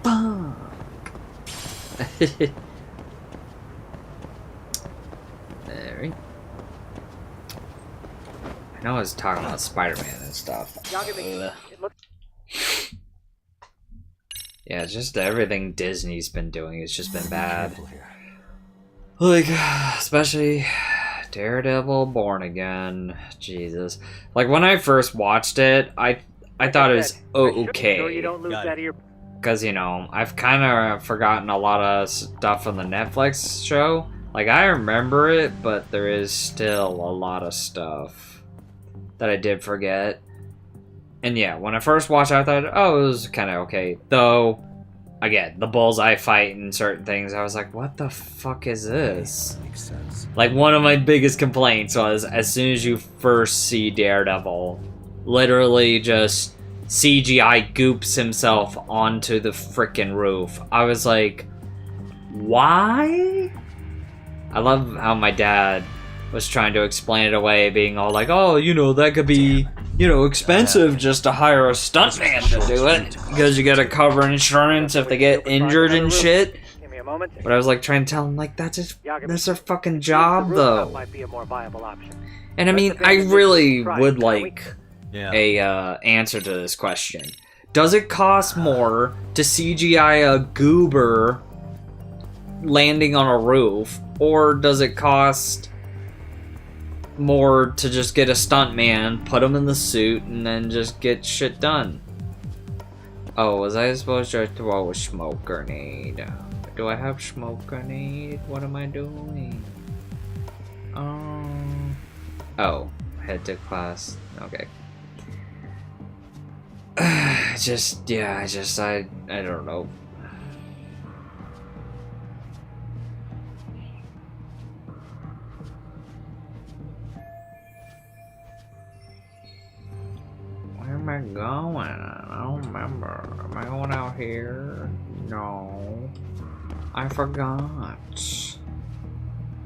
Fuck! There. I know I was talking about Spider-Man and stuff. Yagamishi, Ugh. it looks... Yeah, it's just everything Disney's been doing. It's just been bad. Careful here. Like, especially Daredevil Born Again. Jesus. Like, when I first watched it, I thought it was I should make sure you okay. don't lose Got that it. of your... Because, you know, I've kind of forgotten a lot of stuff from the Netflix show. Like, I remember it, but there is still a lot of stuff that I did forget. And yeah, when I first watched it, I thought, oh, it was kind of okay. Though, again, the bullseye fight and certain things, I was like, what the fuck is this? Makes sense. Like, one of my biggest complaints was, as soon as you first see Daredevil, literally just CGI goops himself onto the frickin' roof. I was like, why? I love how my dad was trying to explain it away, being all like, oh, you know, that could be, you know, expensive just to hire a stuntman to do it, because you gotta cover insurance if they get injured and shit. Give me a moment. But I was like trying to tell him, like, that's their fucking job, The though. rooftop might be a more viable option. And I mean, Let's I abandon really this try, would shall we? like Yeah. a answer to this question. Does it cost more to CGI a goober landing on a roof, or does it cost more to just get a stuntman, put him in the suit, and then just get shit done? Oh, was I supposed to throw a smoke grenade? Do I have smoke grenade? What am I doing? Oh, head to class. Okay. I don't know. Where am I going? I don't remember. Am I going out here? No. I forgot.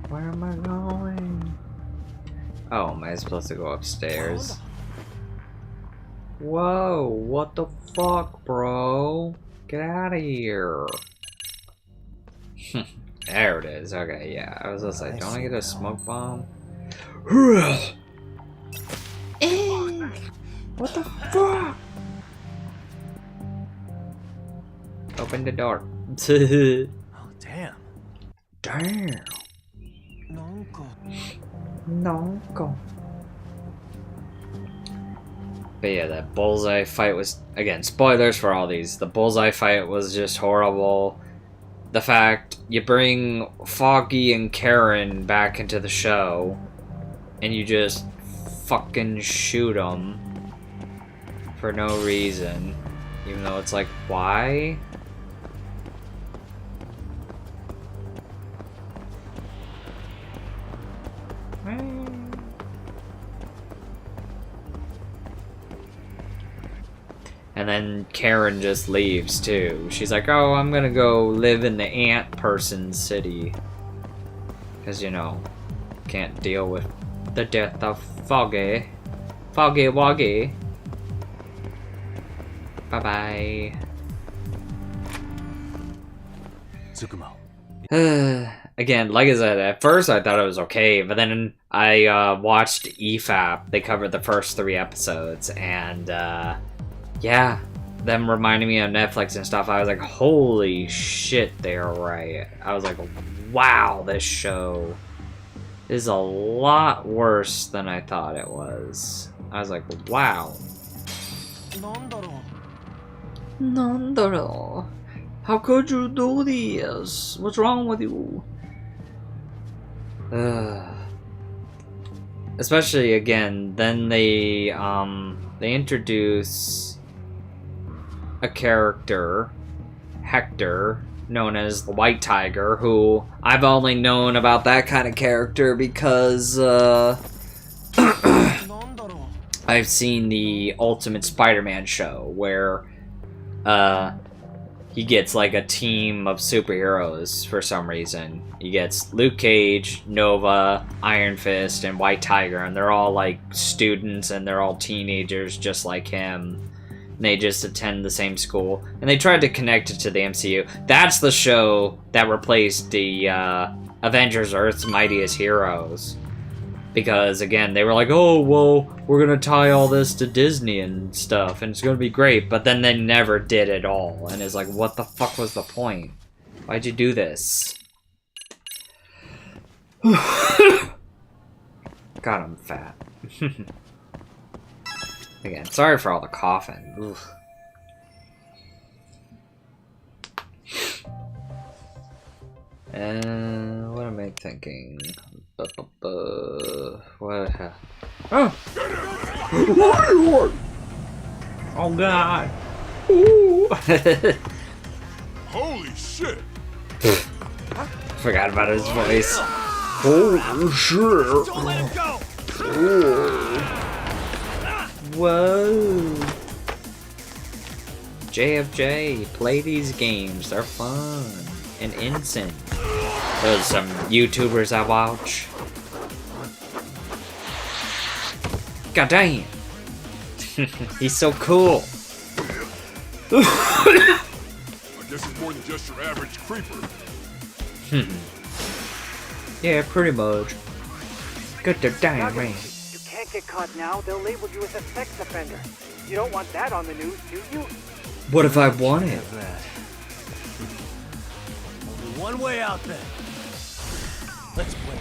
Where am I going? Oh, am I supposed to go upstairs? Whoa, what the fuck, bro? Get out of here. There it is. Okay, yeah. I was just like, don't I get a smoke bomb? What the fuck? Open the door. Oh, damn. Damn. No go. But yeah, that bullseye fight was, again, spoilers for all these. The bullseye fight was just horrible. The fact you bring Foggy and Karen back into the show and you just fucking shoot them for no reason, even though it's like, why? And then Karen just leaves too. She's like, oh, I'm gonna go live in the ant person's city. Because, you know, can't deal with the death of Foggy. Foggy Woggy. Bye-bye. Tsukumo. Again, like I said, at first I thought it was okay, but then I watched EFAP. They covered the first 3 episodes, and yeah, them reminding me of Netflix and stuff, I was like, holy shit, they're right. I was like, wow, this show is a lot worse than I thought it was. I was like, wow. Nandaro. How could you do this? What's wrong with you? Especially again, then they introduce a character, Hector, known as the White Tiger, who I've only known about that kind of character because I've seen the Ultimate Spider-Man show where he gets like a team of superheroes for some reason. He gets Luke Cage, Nova, Iron Fist, and White Tiger, and they're all like students and they're all teenagers just like him. And they just attend the same school. And they tried to connect it to the MCU. That's the show that replaced the Avengers Earth's Mightiest Heroes. Because, again, they were like, oh, well, we're gonna tie all this to Disney and stuff, and it's gonna be great. But then they never did it all. And it's like, what the fuck was the point? Why'd you do this? God, I'm fat. Again, sorry for all the coughing. Oof. What am I thinking? What? Oh! Oh God! Ooh. Holy shit! Forgot about his voice. Holy shit! Don't let him go! Whoa! JFJ, play these games. They're fun and innocent. Those are some YouTubers I watch. God damn! He's so cool. I guess it's more than just your average creeper. Yeah, pretty much. Good to damn man. You can't get caught now. They'll label you as a sex offender. You don't want that on the news, do you? What if I want it? Have that. Only one way out then. Let's play.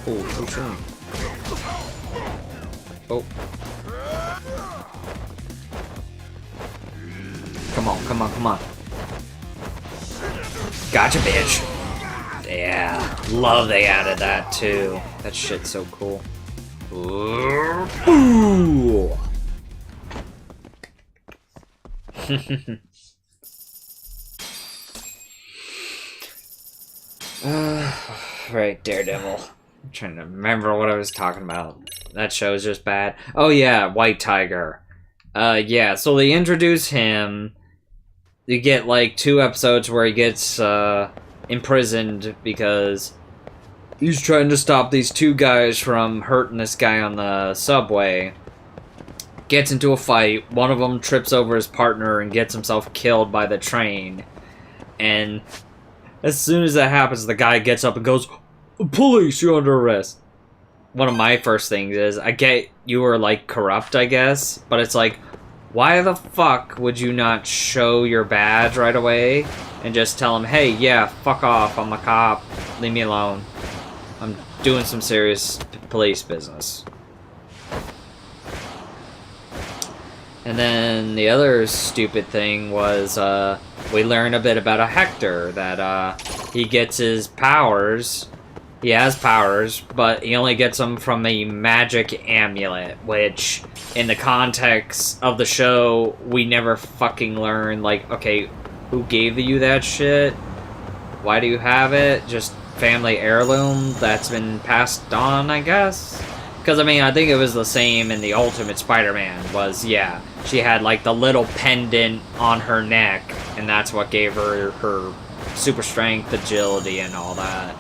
Oh, who's shooting? Oh. Come on, come on, come on. Gotcha, bitch. Yeah, love they added that too. That shit's so cool. Ooh. Right, Daredevil. I'm trying to remember what I was talking about. That show is just bad. Oh yeah, White Tiger. Yeah, so they introduce him. You get like 2 episodes where he gets imprisoned because he's trying to stop these 2 guys from hurting this guy on the subway. Gets into a fight. One of them trips over his partner and gets himself killed by the train. And as soon as that happens, the guy gets up and goes, "Police, you're under arrest." One of my first things is, I get you were like corrupt, I guess, but it's like, why the fuck would you not show your badge right away and just tell him, hey, yeah, fuck off, I'm a cop, leave me alone. I'm doing some serious police business. And then the other stupid thing was, we learn a bit about a Hector, that he gets his powers. He has powers, but he only gets them from a magic amulet, which, in the context of the show, we never fucking learn, like, okay, who gave you that shit? Why do you have it? Just family heirloom that's been passed on, I guess? Because, I mean, I think it was the same in the Ultimate Spider-Man, was, yeah, she had, like, the little pendant on her neck, and that's what gave her her super strength, agility, and all that.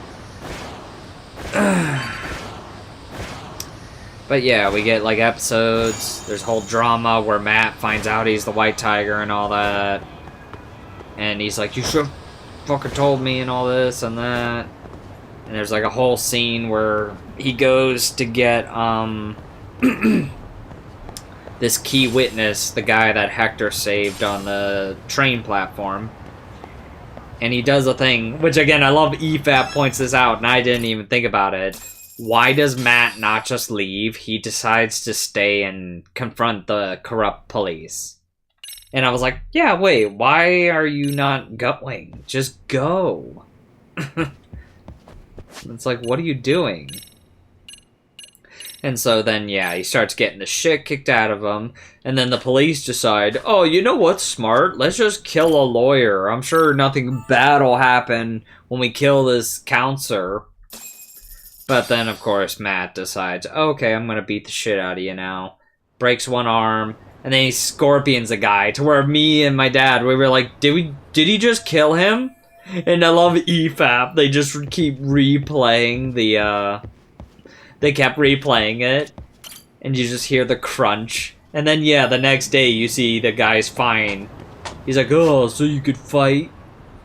But yeah, we get like episodes. There's whole drama where Matt finds out he's the White Tiger and all that. And he's like, you should have fucking told me and all this and that. And there's like a whole scene where he goes to get this key witness, the guy that Hector saved on the train platform. And he does a thing, which again, I love EFAP points this out, and I didn't even think about it. Why does Matt not just leave? He decides to stay and confront the corrupt police. And I was like, yeah, wait, why are you not going? Just go. It's like, what are you doing? And so then, yeah, he starts getting the shit kicked out of him. And then the police decide, oh, you know what's smart? Let's just kill a lawyer. I'm sure nothing bad will happen when we kill this counselor. But then, of course, Matt decides, okay, I'm gonna beat the shit out of you now. Breaks one arm, and then he scorpions a guy, to where me and my dad, we were like, did he just kill him? And I love EFAP, they just keep replaying they kept replaying it, and you just hear the crunch. And then, yeah, the next day you see the guy's fine. He's like, oh, so you could fight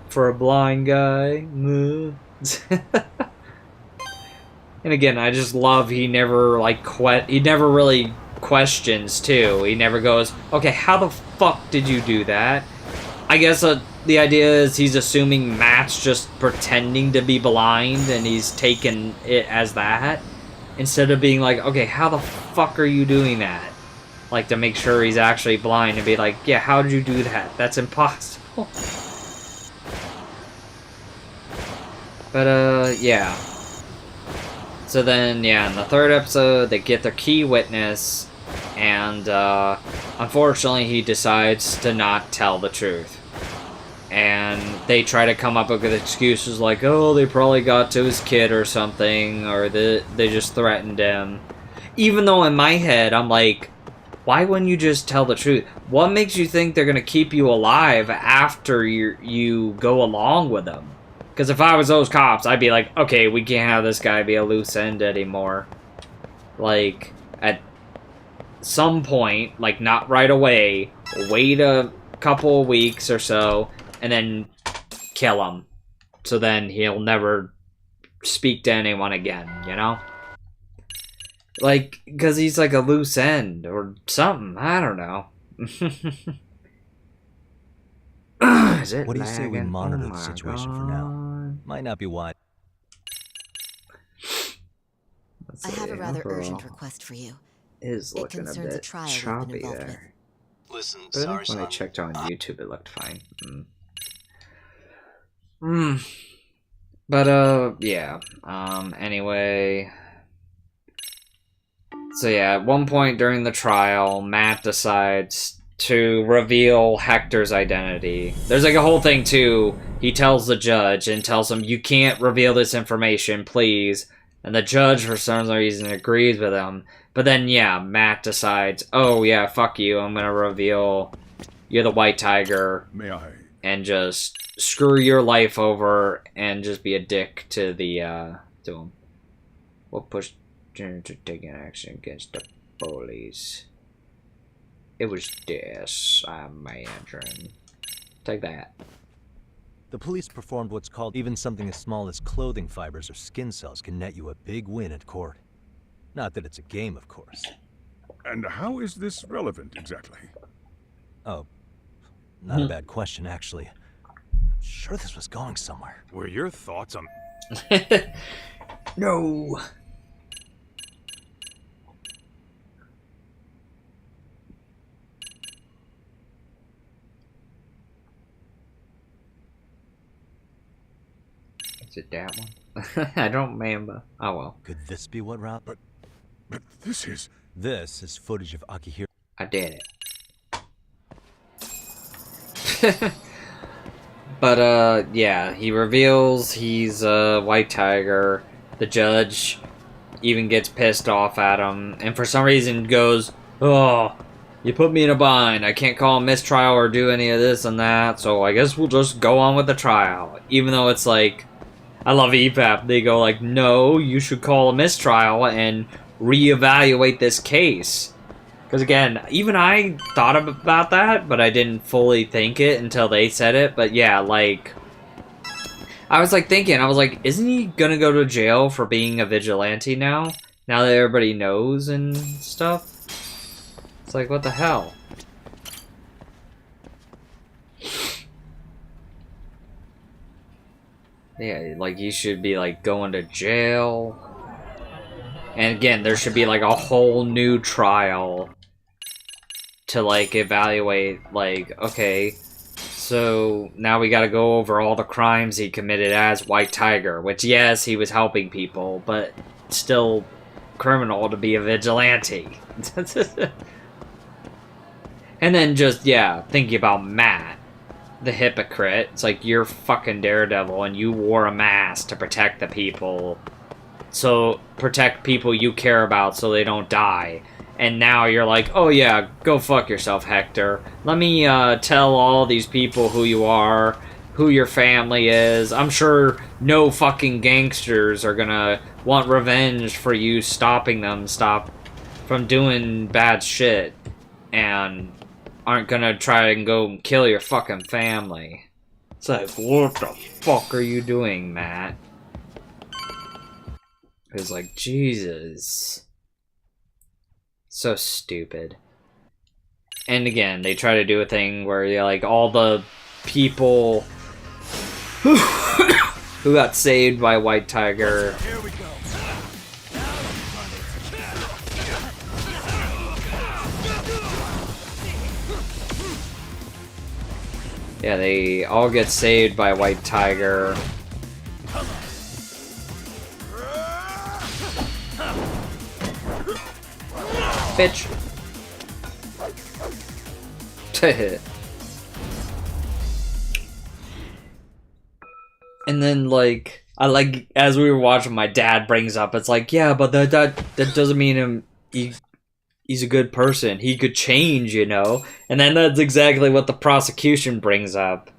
for a blind guy? And again, I just love he never, like, he never really questions, too. He never goes, okay, how the fuck did you do that? I guess the idea is he's assuming Matt's just pretending to be blind, and he's taken it as that. Instead of being like, okay, how the fuck are you doing that? Like, to make sure he's actually blind and be like, yeah, how did you do that? That's impossible. But, yeah. So then, yeah, in the third episode, they get their key witness, and, unfortunately, he decides to not tell the truth. And they try to come up with excuses like, oh, they probably got to his kid or something, or they just threatened him. Even though in my head, I'm like, why wouldn't you just tell the truth? What makes you think they're going to keep you alive after you go along with them? Because if I was those cops, I'd be like, okay, we can't have this guy be a loose end anymore. Like, at some point, like, not right away, wait a couple of weeks or so, and then kill him. So then he'll never speak to anyone again, you know? Like, because he's like a loose end or something. I don't know. Is it What do you say we lagging? monitor Oh the my situation for now? God. Might not be wise. Let's I have see, a rather overall, urgent request for you. is It looking a concerns a bit trial we've been choppy involved with. there. Listen, But I sorry, think when I son. checked on YouTube, it looked fine. But, yeah. Anyway. So, yeah, at one point during the trial, Matt decides to reveal Hector's identity. There's, like, a whole thing, too. He tells the judge and tells him, you can't reveal this information, please. And the judge, for some reason, agrees with him. But then, yeah, Matt decides, oh, yeah, fuck you, I'm gonna reveal you're the White Tiger. May I? And just screw your life over and just be a dick to to him. What pushed Junior to take an action against the bullies? It was this, I'm mandarin. Take that. The police performed what's called even something as small as clothing fibers or skin cells can net you a big win at court. Not that it's a game, of course. And how is this relevant exactly? Oh, not a bad question, actually. I'm sure this was going somewhere. Were your thoughts on... No. Is it that one? I don't remember. Oh well. Could this be what route? But this is... This is footage of Akihiro. I did it. But, yeah, he reveals he's a White Tiger. The judge even gets pissed off at him, and for some reason goes, oh, you put me in a bind. I can't call a mistrial or do any of this and that, so I guess we'll just go on with the trial. Even though it's like, I love EPAP. They go like, no, you should call a mistrial and reevaluate this case. Because again, even I thought about that, but I didn't fully think it until they said it. But yeah, like, I was like thinking, I was like, isn't he gonna go to jail for being a vigilante now? Now that everybody knows and stuff? It's like, what the hell? Yeah, like, you should be, like, going to jail. And again, there should be, like, a whole new trial to, like, evaluate, like, okay, so now we gotta go over all the crimes he committed as White Tiger, which, yes, he was helping people, but still criminal to be a vigilante. And then just, yeah, thinking about Matt, the hypocrite. It's like, you're fucking Daredevil and you wore a mask to protect the people. So, protect people you care about so they don't die. And now you're like, oh yeah, go fuck yourself, Hector. Let me tell all these people who you are, who your family is. I'm sure no fucking gangsters are gonna want revenge for you stopping them from doing bad shit. And aren't gonna try and go kill your fucking family. It's like, what the fuck are you doing, Matt? It's like, Jesus. So stupid. And again, they try to do a thing where you're like, all the people who got saved by White Tiger. Here we go. Yeah, they all get saved by White Tiger. Bitch. And then, like, as we were watching, my dad brings up, it's like, yeah, but that doesn't mean he's a good person. He could change, you know? And then that's exactly what the prosecution brings up.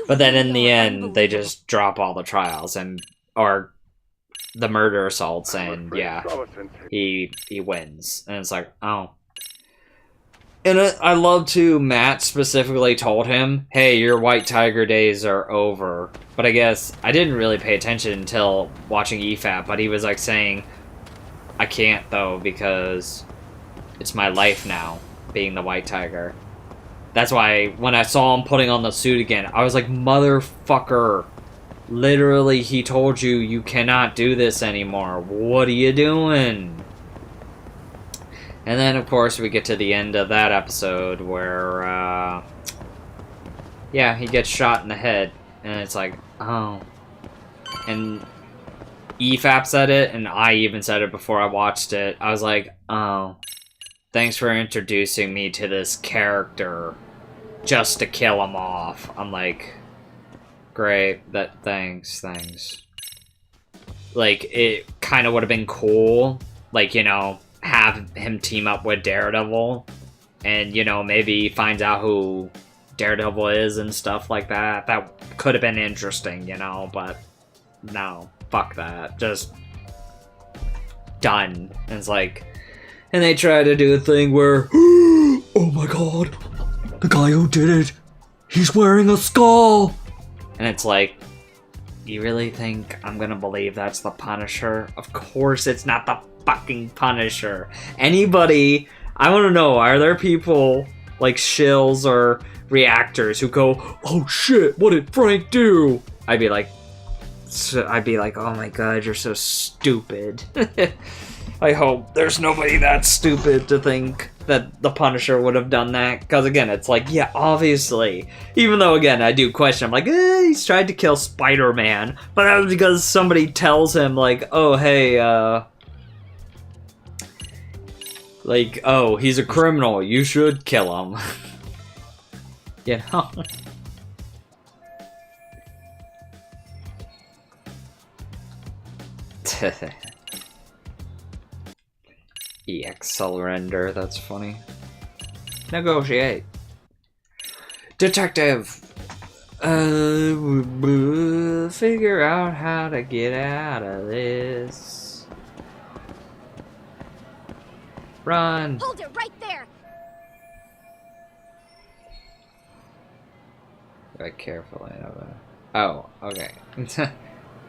But then in the end, they just drop all the trials or the murder assaults, and yeah, he wins. And it's like, oh. And I love too, Matt specifically told him, hey, your White Tiger days are over. But I guess I didn't really pay attention until watching EFAP, but he was like saying, I can't though, because it's my life now, being the White Tiger. That's why when I saw him putting on the suit again, I was like, motherfucker. Literally, he told you, you cannot do this anymore. What are you doing? And then, of course, we get to the end of that episode where, yeah, he gets shot in the head. And it's like, oh. And EFAP said it, and I even said it before I watched it. I was like, oh. Thanks for introducing me to this character just to kill him off. I'm like, great, thanks. Like, it kind of would have been cool, like, you know, have him team up with Daredevil, and, you know, maybe he finds out who Daredevil is and stuff like that. That could have been interesting, you know, but no, fuck that. Just done. And it's like, and they try to do a thing where, oh my god, the guy who did it, he's wearing a skull. And it's like, you really think I'm gonna believe that's the Punisher? Of course it's not the fucking Punisher. Anybody, I wanna know, are there people like shills or reactors who go, oh shit, what did Frank do? I'd be like, oh my god, you're so stupid. I hope there's nobody that stupid to think that the Punisher would have done that. Because, again, it's like, yeah, obviously. Even though, again, I do question. I'm like, he's tried to kill Spider-Man. But that was because somebody tells him, like, oh, hey, like, oh, he's a criminal. You should kill him. You know? EX surrender, that's funny. Negotiate. Detective! Figure out how to get out of this. Run. Hold it right there. Very carefully. Oh, okay.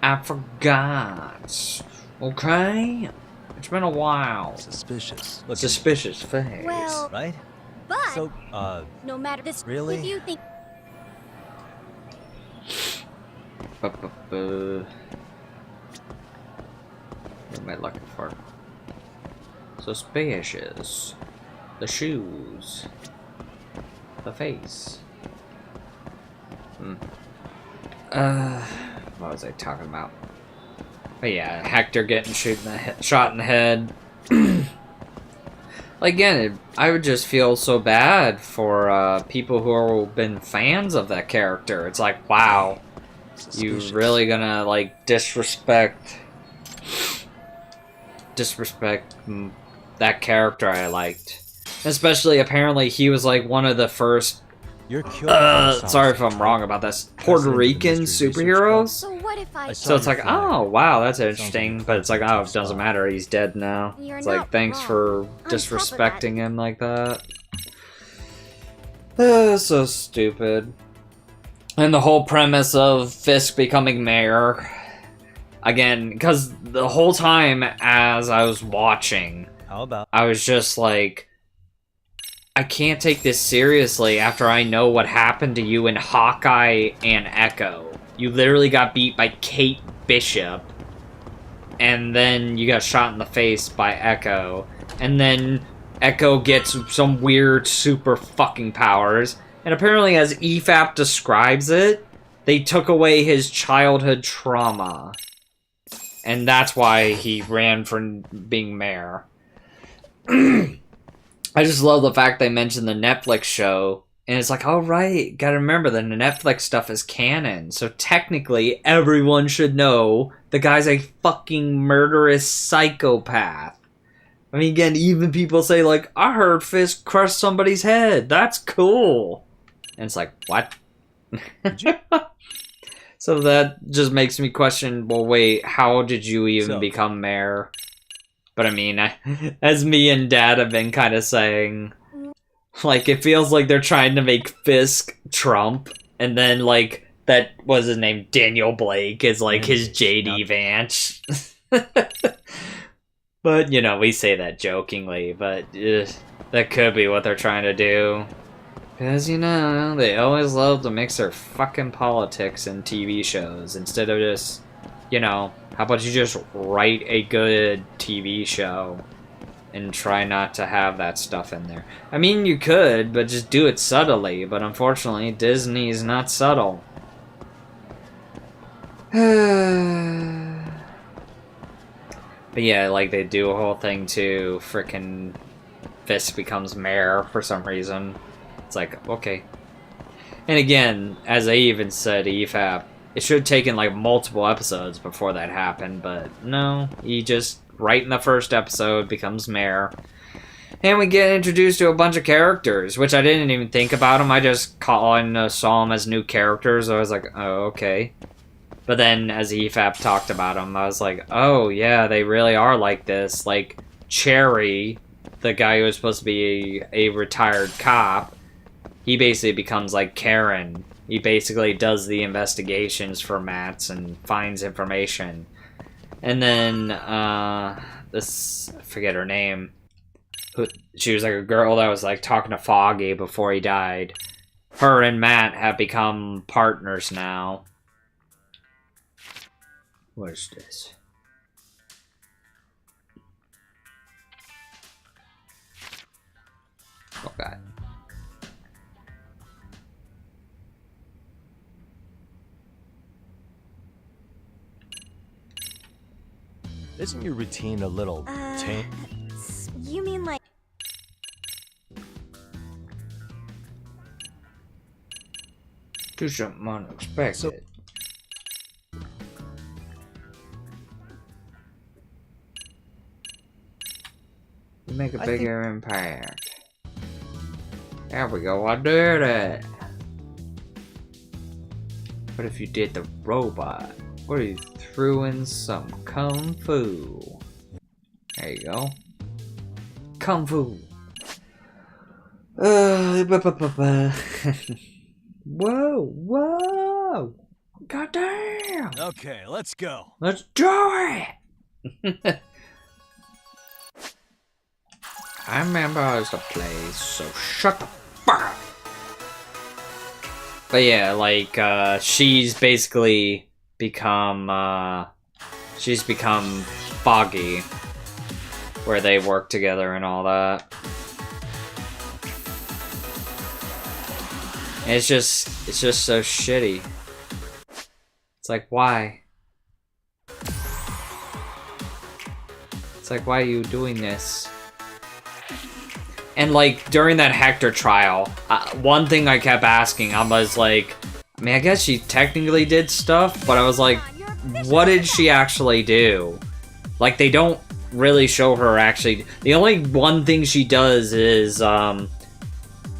I forgot. Okay? It's been a while. Suspicious. Look, Suspicious face. Well, right? but So, no matter this, really? if you think What am I looking for? Suspicious. The shoes. The face. What was I talking about? But yeah, Hector getting shot in the head. Again, I would just feel so bad for people who have been fans of that character. It's like, wow, you really gonna like disrespect that character I liked. Especially, apparently, he was like one of the first. you're cured. Sorry if I'm wrong about this. Puerto Rican superheroes. so, what if I? So it's like, your flag. oh wow, that's Sounds like interesting. a But it's like, oh, it spot. doesn't matter. He's dead now. You're It's like, not thanks wrong. for On top of that- disrespecting him like that. So stupid. And the whole premise of Fisk becoming mayor. Again, because the whole time as I was watching, How about? I was just like, I can't take this seriously after I know what happened to you in Hawkeye and Echo. You literally got beat by Kate Bishop, and then you got shot in the face by Echo, and then Echo gets some weird super fucking powers, and apparently as EFAP describes it, they took away his childhood trauma. And that's why he ran for being mayor. I just love the fact they mentioned the Netflix show. And it's like, all right, gotta remember that the Netflix stuff is canon. So technically, everyone should know the guy's a fucking murderous psychopath. I mean, again, even people say, like, I heard Fisk crush somebody's head. That's cool. And it's like, what? So that just makes me question, well, wait, how did you even become mayor? But I mean, as me and Dad have been kind of saying, like, it feels like they're trying to make Fisk Trump, and then, like, that was his name, Daniel Blake, is, like, his J.D. Vance. But, you know, we say that jokingly, but that could be what they're trying to do. Because, you know, they always love to mix their fucking politics in TV shows instead of just, you know, how about you just write a good TV show and try not to have that stuff in there. I mean, you could, but just do it subtly. But unfortunately, Disney's not subtle. But yeah, like they do a whole thing to frickin' Fisk becomes mayor for some reason. It's like, okay. And again, as I even said, EFAP, it should have taken like multiple episodes before that happened, but no, he just, right in the first episode, becomes mayor. And we get introduced to a bunch of characters, which I didn't even think about them. I just saw them as new characters. I was like, oh, okay. But then, as EFAP talked about them, I was like, oh, yeah, they really are like this. Like, Cherry, the guy who was supposed to be a retired cop, he basically becomes like Karen. He basically does the investigations for Mats and finds information. And then, this, I forget her name. She was like a girl that was like talking to Foggy before he died. Her and Matt have become partners now. What is this? Oh god. Isn't your routine a little tame? You mean like? Do something unexpected. You make a bigger impact. There we go, I did it. What if you did the robot? What if you threw in some kung fu? There you go. Kung fu. Whoa, whoa! Goddamn! Okay, let's go. Let's do it! I remember the place, so shut the fuck up! But yeah, like, she's basically become, she's become Foggy, where they work together and all that. And it's just so shitty. It's like, why? It's like, why are you doing this? And like, during that Hector trial, one thing I kept asking, I was like, I mean, I guess she technically did stuff, but I was like, what did she actually do? Like, they don't really show her actually. The only one thing she does is,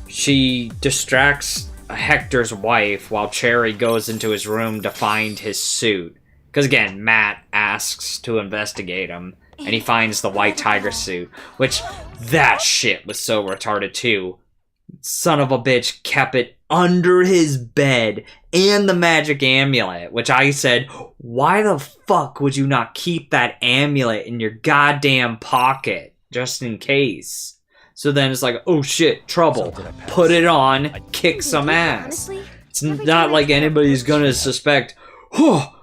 she distracts Hector's wife while Cherry goes into his room to find his suit. Because again, Matt asks to investigate him, and he finds the white tiger suit, which, that shit was so retarded too. Son of a bitch kept it under his bed and the magic amulet, which I said, why the fuck would you not keep that amulet in your goddamn pocket, just in case? So then it's like, oh shit, trouble. Put it on, kick some ass. It's not like anybody's gonna suspect, oh,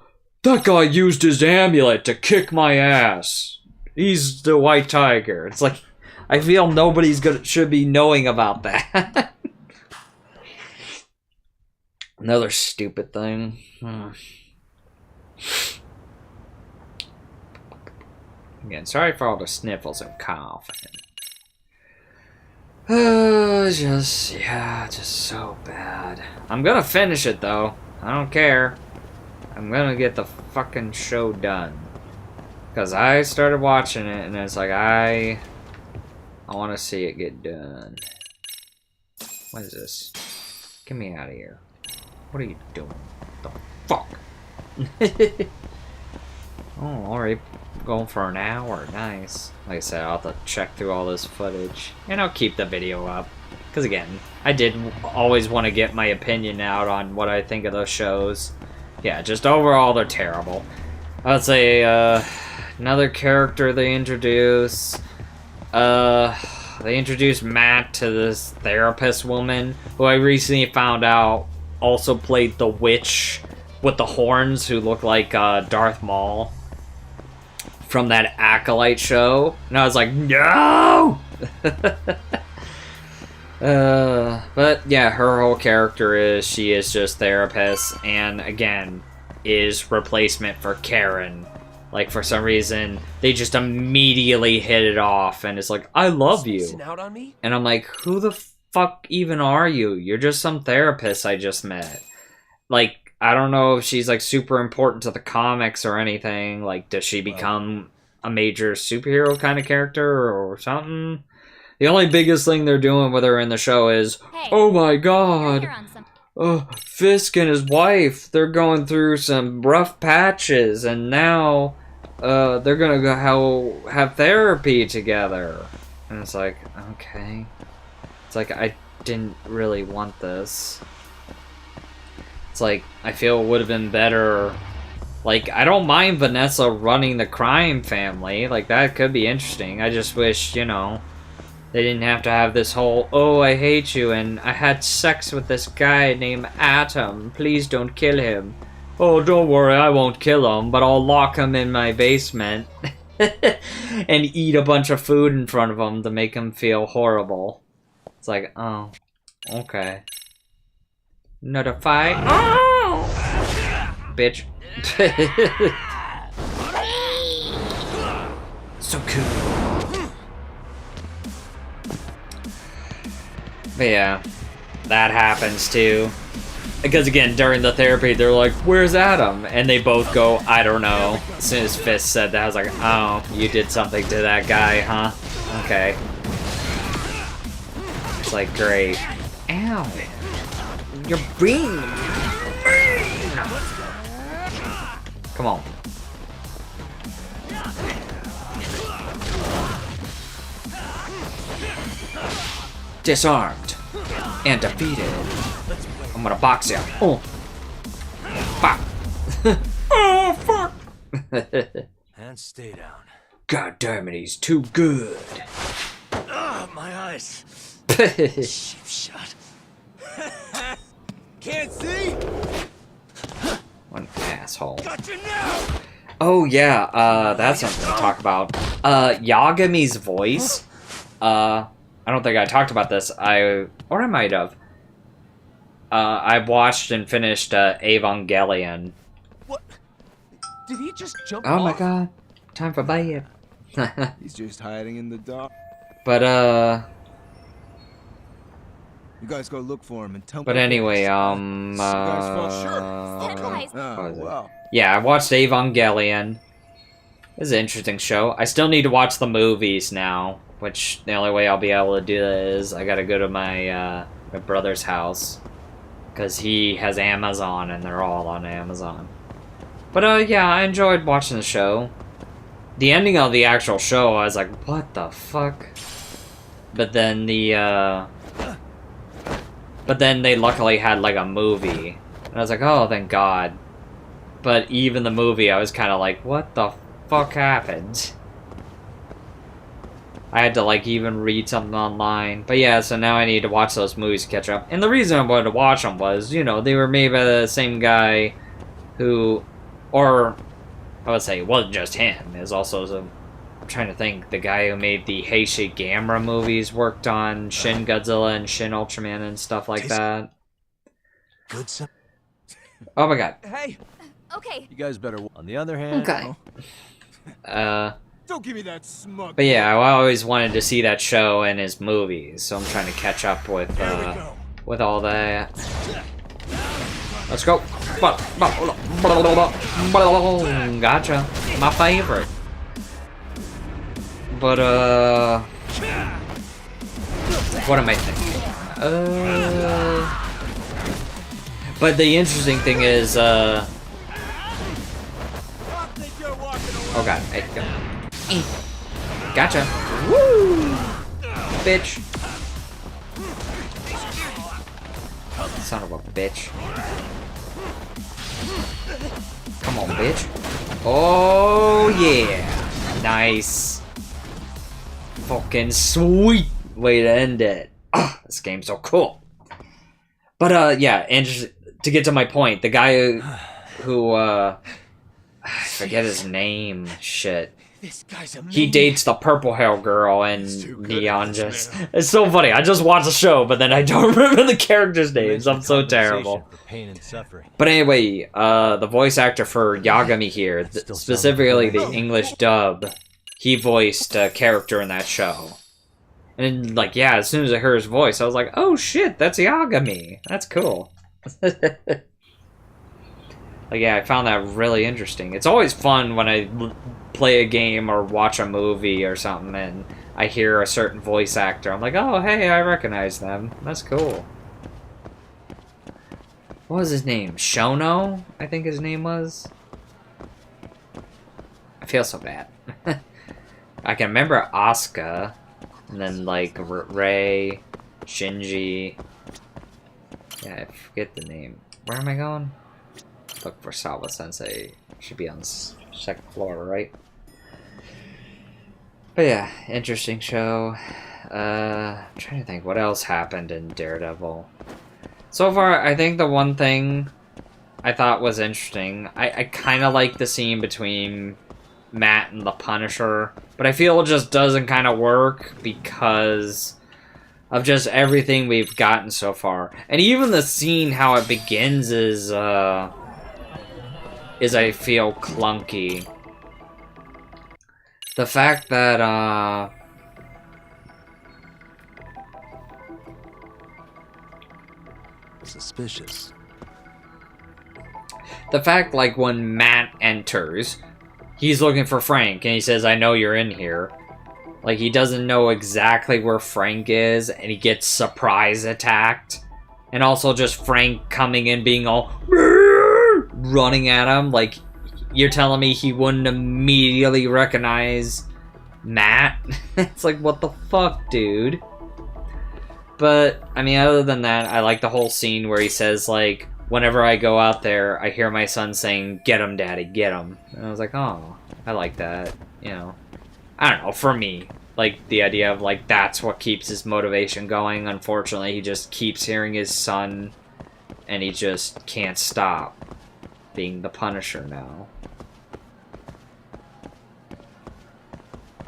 that guy used his amulet to kick my ass. He's the white tiger. It's like, I feel nobody's should be knowing about that. Another stupid thing. Again, sorry for all the sniffles and coughing. Just so bad. I'm gonna finish it though. I don't care. I'm gonna get the fucking show done. Because I started watching it and it's like, I want to see it get done. What is this? Get me out of here. What are you doing? The fuck? Oh, alright. Going for an hour. Nice. Like I said, I'll have to check through all this footage. And I'll keep the video up. Because again, I did always want to get my opinion out on what I think of those shows. Yeah, just overall, they're terrible. I would say, another character they introduce. They introduced Matt to this therapist woman, who I recently found out also played the witch with the horns, who looked like Darth Maul from that Acolyte show. And I was like, no! But yeah, her whole character is, she is just therapist, and again, is replacement for Karen. Like, for some reason, they just immediately hit it off, and it's like, I love you. Out on me? And I'm like, who the fuck even are you? You're just some therapist I just met. Like, I don't know if she's, like, super important to the comics or anything. Like, does she become a major superhero kind of character or something? The only biggest thing they're doing with her in the show is, Hey, oh my god, Fisk and his wife, they're going through some rough patches, and now they're gonna go have therapy together. And it's like, okay. It's like, I didn't really want this. It's like, I feel it would have been better. Like, I don't mind Vanessa running the crime family. Like, that could be interesting. I just wish, you know, they didn't have to have this whole, oh, I hate you, and I had sex with this guy named Atom. Please don't kill him. Oh, don't worry, I won't kill him, but I'll lock him in my basement and eat a bunch of food in front of him to make him feel horrible. It's like, oh, okay. Another fight? Oh! Bitch. So cool. But yeah, that happens too. Because again, during the therapy, they're like, where's Adam? And they both go, I don't know. As soon as Fisk said that, I was like, oh, you did something to that guy, huh? Okay. It's like, great. Ow. You're being mean. Come on. Disarmed and defeated. I'm gonna box you. Oh. Fuck. Oh, fuck. And stay down. God damn it, he's too good. Ah, my eyes. Shut. Can't see. What an asshole. Gotcha now. Oh yeah, that's something to talk about. Yagami's voice. I don't think I talked about this. Or I might have. I watched and finished Evangelion. What? Did he just jump Oh off? my god. Time for bed. He's just hiding in the dark. But You guys go look for him and tell me. but anyway, You guys felt sure. Senpai's- Oh, wow. yeah, I watched Evangelion. This is an interesting show. I still need to watch the movies now, which the only way I'll be able to do that is I gotta go to my my brother's house, because he has Amazon and they're all on Amazon. But yeah, I enjoyed watching the show. The ending of the actual show, I was like, what the fuck? But then they luckily had like a movie. And I was like, oh, thank God. But even the movie, I was kind of like, what the fuck happened? I had to like even read something online. But yeah, so now I need to watch those movies to catch up. And the reason I wanted to watch them was, you know, they were made by the same guy who, or I would say it wasn't just him. It was also I'm trying to think, the guy who made the Heishi Gamera movies worked on Shin Godzilla and Shin Ultraman and stuff like that. Good son. Oh my god. Hey, Okay. You guys better. On the other hand. Okay. don't give me that smug. But yeah, I always wanted to see that show and his movies, so I'm trying to catch up with all that. Let's go. Gotcha. My favorite. But what am I thinking? But the interesting thing is, oh god, there you go. Gotcha. Woo! Bitch. Son of a bitch. Come on, bitch. Oh, yeah. Nice. Fucking sweet way to end it. Ah, this game's so cool. But, yeah, and just to get to my point, the guy who I forget his name. Shit. This guy's a He dates the purple hair girl and Neon just... It's so funny. I just watched the show, but then I don't remember the characters' names. I'm so terrible. For pain and suffering. But anyway, the voice actor for Yagami here, specifically the English dub, he voiced a character in that show. And, like, yeah, as soon as I heard his voice, I was like, oh shit, that's Yagami. That's cool. Like, yeah, I found that really interesting. It's always fun when I play a game or watch a movie or something and I hear a certain voice actor. I'm like, oh, hey, I recognize them. That's cool. What was his name? Shono, I think his name was. I feel so bad. I can remember Asuka, and then, like, Rei, Shinji. Yeah, I forget the name. Where am I going? Look for Sawa Sensei. Should be on the second floor, right? But yeah, interesting show. I'm trying to think what else happened in Daredevil. So far, I think the one thing I thought was interesting, I kind of like the scene between Matt and the Punisher, but I feel it just doesn't kind of work because of just everything we've gotten so far. And even the scene, how it begins is I feel clunky. The fact that, Suspicious. the fact, like, when Matt enters, he's looking for Frank, and he says, I know you're in here. Like, he doesn't know exactly where Frank is, and he gets surprise attacked. And also just Frank coming in being all, running at him. Like, you're telling me he wouldn't immediately recognize Matt? It's like, what the fuck, dude? But, I mean, other than that, I like the whole scene where he says, like, whenever I go out there, I hear my son saying, "Get him, Daddy, get him." And I was like, oh, I like that, you know. I don't know, for me, like, the idea of, like, that's what keeps his motivation going. Unfortunately, he just keeps hearing his son, and he just can't stop being the Punisher now.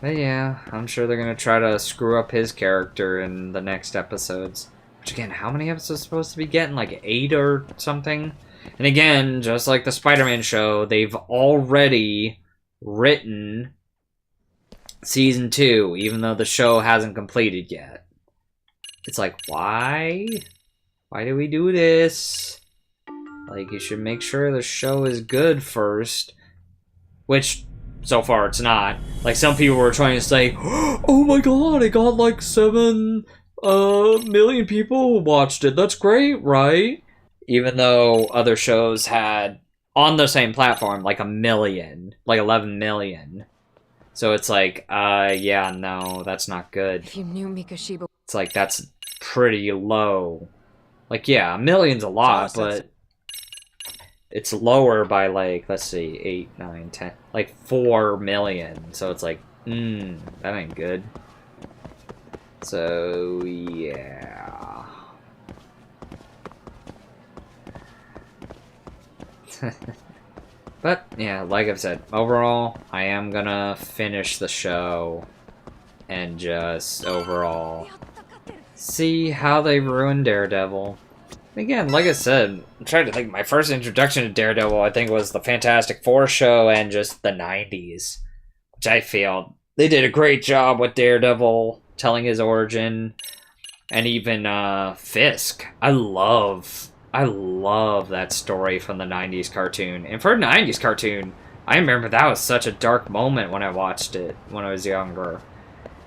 But yeah, I'm sure they're gonna try to screw up his character in the next episodes. Which again, how many episodes supposed to be getting? Like 8 or something? And again, just like the Spider-Man show, they've already written season 2, even though the show hasn't completed yet. It's like, why? Why do we do this? Like, you should make sure the show is good first. Which, so far, it's not. Like, some people were trying to say, oh my god, it got like 7 million people watched it. That's great, right? Even though other shows had, on the same platform, like 1 million. Like 11 million. So it's like, yeah, no, that's not good. If you knew Mikoshiba... It's like, that's pretty low. Like, yeah, 1 million's a lot, but it's lower by, like, let's see, 8, 9, 10, like 4 million. So it's like, that ain't good. So, yeah. But, yeah, like I've said, overall, I am gonna finish the show and just, overall, see how they ruined Daredevil. Again, like I said, I'm trying to think, my first introduction to Daredevil, I think, was the Fantastic Four show and just the 90s. Which I feel they did a great job with Daredevil, telling his origin, and even Fisk. I love that story from the 90s cartoon. And for a 90s cartoon, I remember that was such a dark moment when I watched it when I was younger.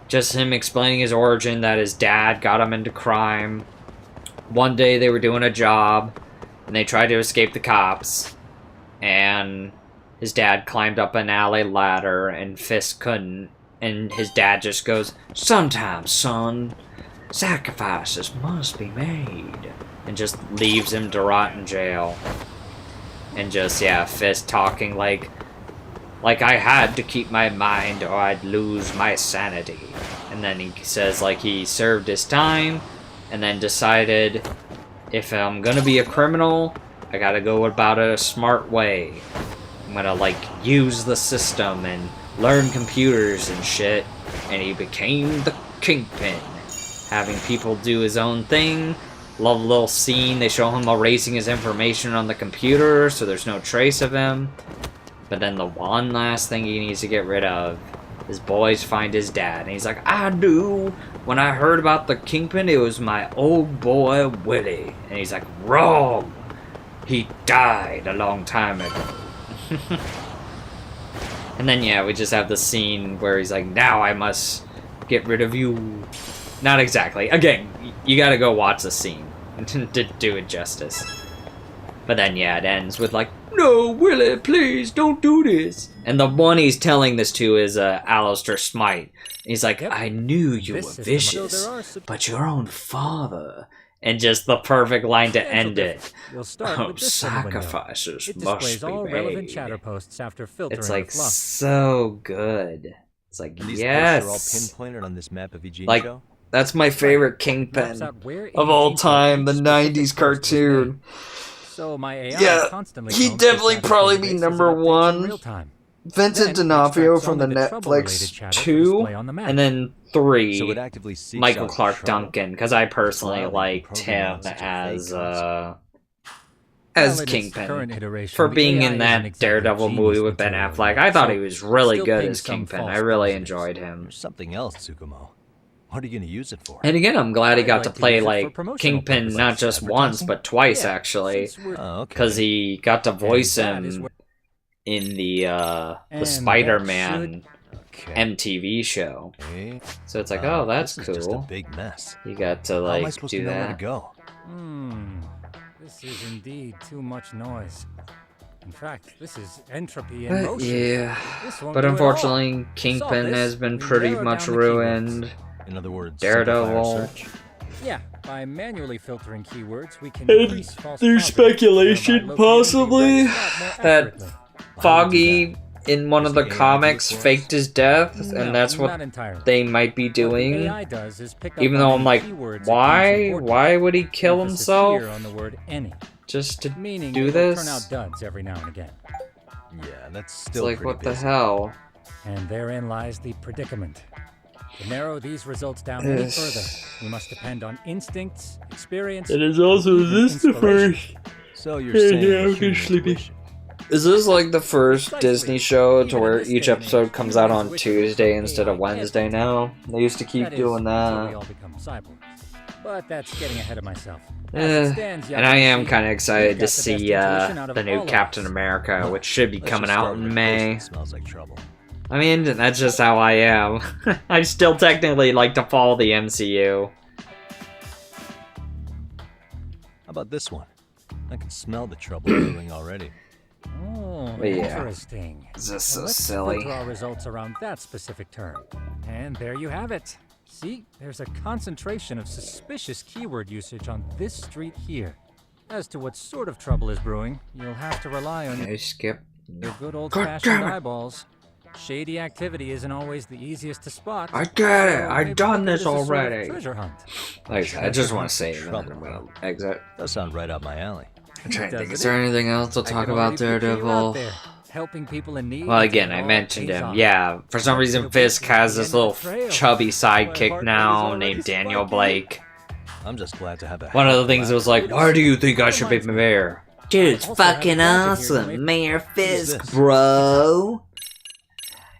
Just him explaining his origin, that his dad got him into crime. One day they were doing a job, and they tried to escape the cops, and his dad climbed up an alley ladder, and Fisk couldn't, and his dad just goes, "Sometimes, son, sacrifices must be made," and just leaves him to rot in jail. And just, yeah, Fisk talking like I had to keep my mind or I'd lose my sanity. And then he says, like, he served his time, and then decided, if I'm gonna be a criminal, I gotta go about it a smart way. I'm gonna, like, use the system and learn computers and shit. And he became the Kingpin, having people do his own thing. Love a little scene, they show him erasing his information on the computer, so there's no trace of him. But then the one last thing he needs to get rid of, his boys find his dad, and he's like, I knew when I heard about the Kingpin, it was my old boy Willie. And he's like, wrong! He died a long time ago. And then, yeah, we just have the scene where he's like, now I must get rid of you. Not exactly. Again, you gotta go watch the scene to do it justice. But then, yeah, it ends with like, no, Willie, please, don't do this. And the one he's telling this to is Alistair Smite. He's like, I knew you were vicious, but your own father. And just the perfect line to end it. Oh, sacrifices must be all made. relevant chatter posts after filtering It's like the fluff. so good. It's like, And these yes. posts are all pinpointed on this map of Eugene Like, show? that's my favorite Kingpin of all time, the 90s cartoon. So my AI Yeah, constantly he'd combs definitely the probably databases be and number updates in one. real time. Vincent Then D'Onofrio extracts from the only the trouble-related Netflix chatter to 2, display on the map. and then 3, So it actively seeks Michael out Clark trouble. Duncan, because I personally Wow, liked programming him such a as vague Well, as in its Kingpin. current iteration, For the being AI in isn't that exactly Daredevil movie genius with Ben material Affleck, yet, I thought so he was really still good ping as some Kingpin. false I really positives. enjoyed him. There's something else, Tsukumo. What are you going to use it for? And again, I'm glad he I got like to to play, use it for like, promotional Kingpin purposes. not just once, Advertising? but twice, Yeah, actually. since we're- Oh, okay. Because he got to voice that is him where- in the And that Spider-Man Okay. MTV show. Okay. So it's like, oh, that's this is just a cool. big mess. You got to, How am I like, supposed do to know where to that. go? This is indeed too much noise. In fact, this is entropy in But motion. yeah. This won't But do it unfortunately, all. To solve Kingpin this, has been we pretty narrow much down the ruined. In other words, simplify our Daredevil. search. Yeah, by manually filtering keywords, we can And increase false there's positives, speculation, thereby locating the possibly, red spot more that accurately. Foggy in one of the Does the AI comics do it for us? faked his death, No, and that's what not entirely. they might be What the doing. AI does is pick up Even on though I'm any like, keywords it deems why? important. Why would he kill Emphasis himself? here on the word any, Just to meaning do it'll this? turn out duds every now and again. Yeah, that's It's still like, pretty what the busy. hell? And therein lies the predicament. To narrow these results down any Yes. further, we must depend on instincts, experience, It is also, and is this the inspiration. first? So you're Yeah, saying yeah, the I'm getting human sleepy. intuition. Is this like the first Precisely. Disney show to Even where in this each day and episode age, comes human out on intuition Tuesday from instead of AI can't Wednesday be now? They used to keep That is, doing until we that. all become cyborgs. But that's getting ahead of myself. As Eh, it stands, and I am Yagami, kind of excited you've to got the best see intuition out of the new all of Captain us. America, which should be Let's coming just out start with in a May. post that smells like trouble. I mean, that's just how I am. I still technically like to follow the MCU. How about this one? I can smell the trouble brewing already. Oh, But yeah. interesting. It's just so Well, let's silly. filter our results around that specific term. And there you have it. See, there's a concentration of suspicious keyword usage on this street here. As to what sort of trouble is brewing, you'll have to rely on I skip. your good God old-fashioned damn it. eyeballs. Shady activity isn't always the easiest to spot. I get it. so I've maybe done think of this it as a sort of already. treasure hunt. Like I said, I just want to say that. Trouble. I'm gonna exit. Does sound right up my alley. I'm trying to think. Doesn't Is there it? anything else to I talk can about already picture you out Daredevil? there, helping people in need. Well, until again, it I all mentioned pays him. off. Yeah, for some reason, It'll Fisk be has the this end of little the trail. chubby My sidekick heart now rate is already named Daniel spiking. Blake. I'm just glad to have a One of the things that was like, why do you think I should be Reminds me. mayor? Dude, it's also have a fucking gadget here to awesome. make- Mayor Fisk, this? bro.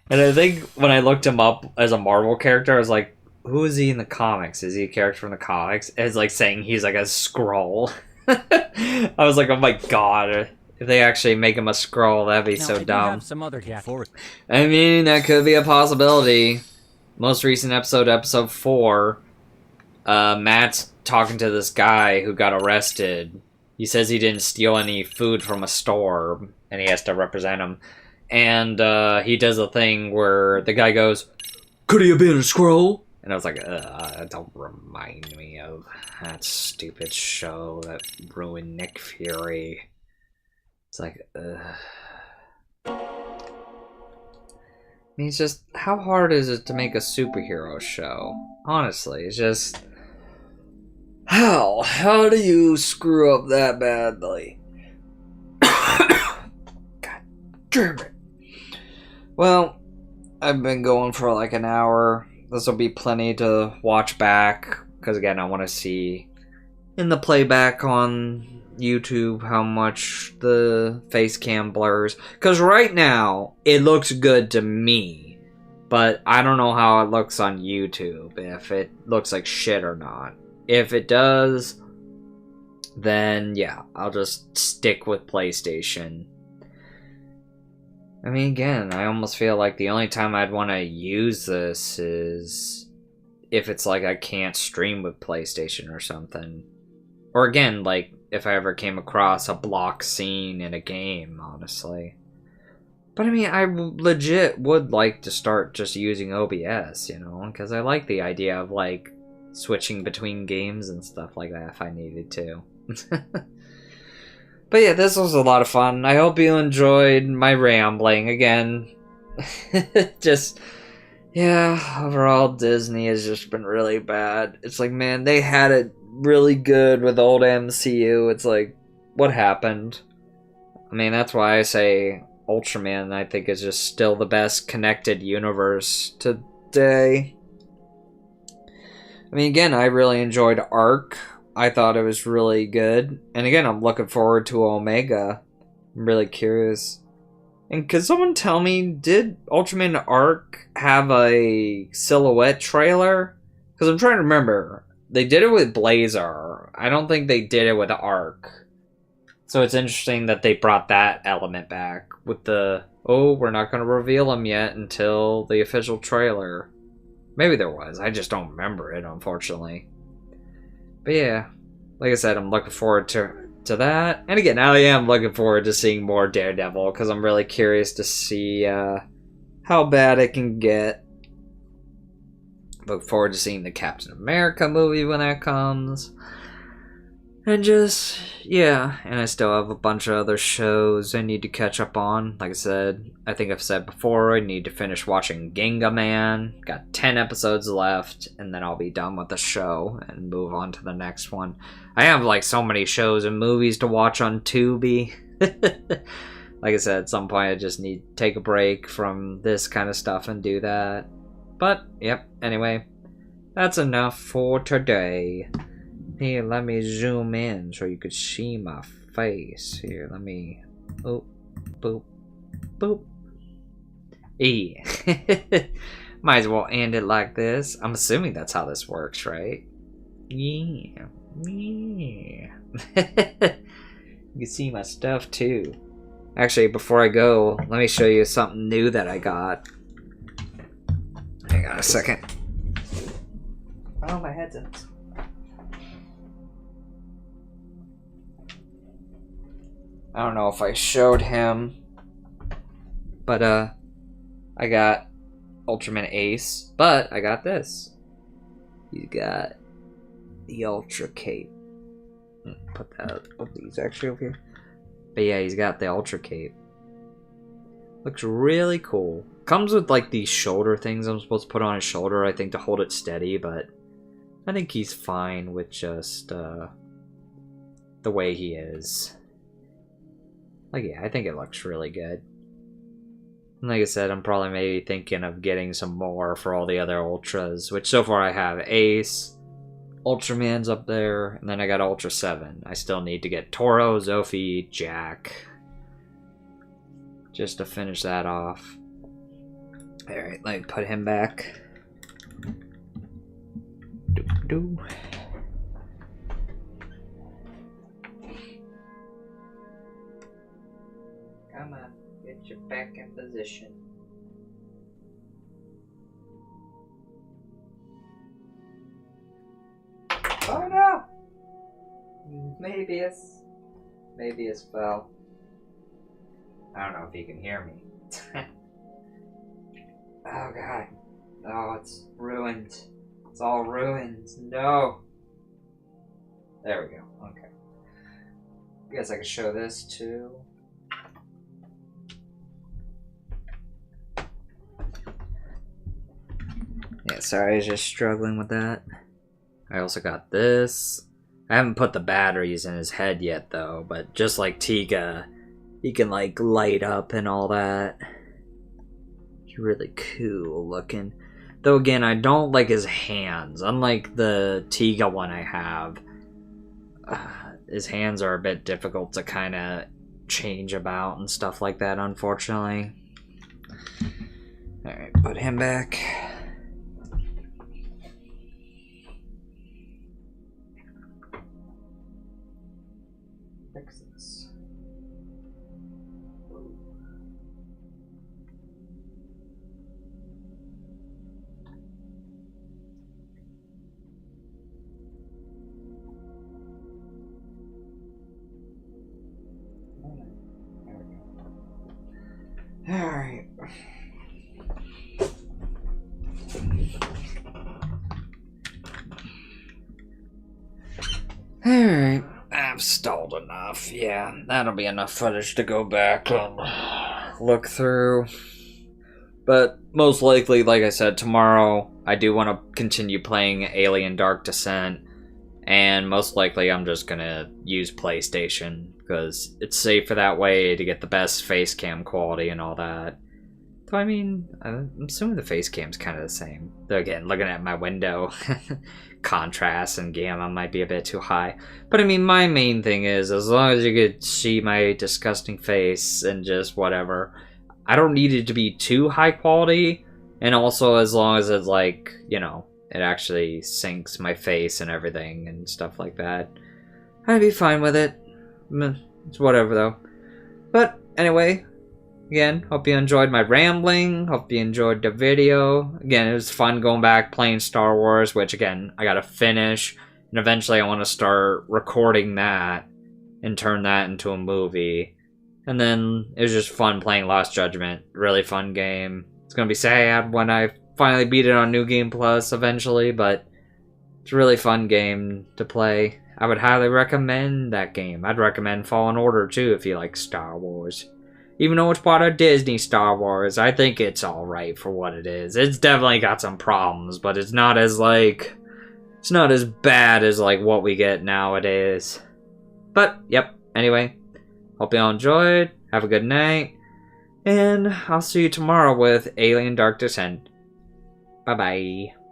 And I think when I looked him up as a Marvel character, I was like, who is he in the comics? Is he a character from the comics? It's like saying he's like a Skrull. I was like, oh my god. If they actually make him a Skrull, that'd be Now, so I do dumb. have some other gadgets. Forward. I mean, that could be a possibility. Most recent episode, episode 4, Matt's talking to this guy who got arrested. He says he didn't steal any food from a store, and he has to represent him. And he does a thing where the guy goes, "Could he have been a scroll?" And I was like, don't remind me of that stupid show that ruined Nick Fury. It's like, I mean, it's just, how hard is it to make a superhero show? Honestly, it's just, how do you screw up that badly? God damn it. Well, I've been going for like an hour. This will be plenty to watch back, because again, I want to see in the playback on YouTube how much the face cam blurs, because right now it looks good to me, but I don't know how it looks on YouTube, if it looks like shit or not. If it does, then yeah, I'll just stick with PlayStation. I mean, again, I almost feel like the only time I'd want to use this is if it's like I can't stream with PlayStation or something. Or again, like, if I ever came across a block scene in a game, honestly. But I mean, I legit would like to start just using OBS, you know, because I like the idea of, like, switching between games and stuff like that if I needed to. But yeah, this was a lot of fun. I hope you enjoyed my rambling again. Just, yeah, overall Disney has just been really bad. It's like, man, they had it really good with old MCU. It's like, what happened? I mean, that's why I say Ultraman, I think, is just still the best connected universe today. I mean, again, I really enjoyed Arc. I thought it was really good. And again, I'm looking forward to Omega. I'm really curious. And could someone tell me, did Ultraman Arc have a silhouette trailer? Because I'm trying to remember. They did it with Blazar. I don't think they did it with Arc. So it's interesting that they brought that element back with the, oh, we're not going to reveal him yet until the official trailer. Maybe there was. I just don't remember it, unfortunately. But yeah, like I said, I'm looking forward to to that. And again, I am looking forward to seeing more Daredevil because I'm really curious to see how bad it can get. Look forward to seeing the Captain America movie when that comes. And just, yeah, and I still have a bunch of other shows I need to catch up on. Like I said, I think I've said before, I need to finish watching Ginga Man. Got 10 episodes left, and then I'll be done with the show and move on to the next one. I have like so many shows and movies to watch on Tubi. Like I said, at some point I just need to take a break from this kind of stuff and do that. But, yep, anyway, that's enough for today. Here, let me zoom in so you could see my face. Here, let me... Oh, boop, boop. E. Might as well end it like this. I'm assuming that's how this works, right? Yeah. Yeah. You can see my stuff, too. Actually, before I go, let me show you something new that I got. Hang on a second. Oh, my headset's... I don't know if I showed him, but I got Ultraman Ace, but I got this. He's got the Ultra Cape. Put that, these actually over here. But yeah, he's got the Ultra Cape. Looks really cool. Comes with like these shoulder things I'm supposed to put on his shoulder, I think, to hold it steady, but I think he's fine with just the way he is. Like, yeah, I think it looks really good. And like I said, I'm probably maybe thinking of getting some more for all the other Ultras, which so far I have Ace, Ultraman's up there, and then I got Ultra 7. I still need to get Toro, Zophie, Jack, just to finish that off. Alright, let me put him back. Doo-doo. Come on, get your back in position. Oh no! Moebius fell. I don't know if he can hear me. Oh god. Oh, it's ruined. It's all ruined. No! There we go. Okay. I guess I could show this too. Yeah, sorry, I was just struggling with that. I also got this. I haven't put the batteries in his head yet, though, but just like Tiga, he can, like, light up and all that. He's really cool looking. Though, again, I don't like his hands. Unlike the Tiga one I have, his hands are a bit difficult to kind of change about and stuff like that, unfortunately. Alright, put him back. Fix this. All right. Alright, I've stalled enough. Yeah, that'll be enough footage to go back and look through. But most likely, like I said, tomorrow I do want to continue playing Alien Dark Descent. And most likely I'm just going to use PlayStation, because it's safer that way to get the best face cam quality and all that. Though, I mean, I'm assuming the face cam's kind of the same. Though, again, looking at my window, contrast and gamma might be a bit too high. But, I mean, my main thing is, as long as you could see my disgusting face and just whatever, I don't need it to be too high quality. And also, as long as it's, like, you know, it actually syncs my face and everything and stuff like that, I'd be fine with it. It's whatever, though. But, anyway, again, hope you enjoyed my rambling. Hope you enjoyed the video. Again, it was fun going back playing Star Wars, which, again, I gotta finish. And eventually I want to start recording that and turn that into a movie. And then it was just fun playing Lost Judgment. Really fun game. It's gonna be sad when I finally beat it on New Game Plus eventually, but it's a really fun game to play. I would highly recommend that game. I'd recommend Fallen Order too if you like Star Wars. Even though it's part of Disney Star Wars, I think it's alright for what it is. It's definitely got some problems, but it's not as it's not as bad as what we get nowadays. But, yep, anyway. Hope y'all enjoyed. Have a good night. And I'll see you tomorrow with Alien Dark Descent. Bye-bye.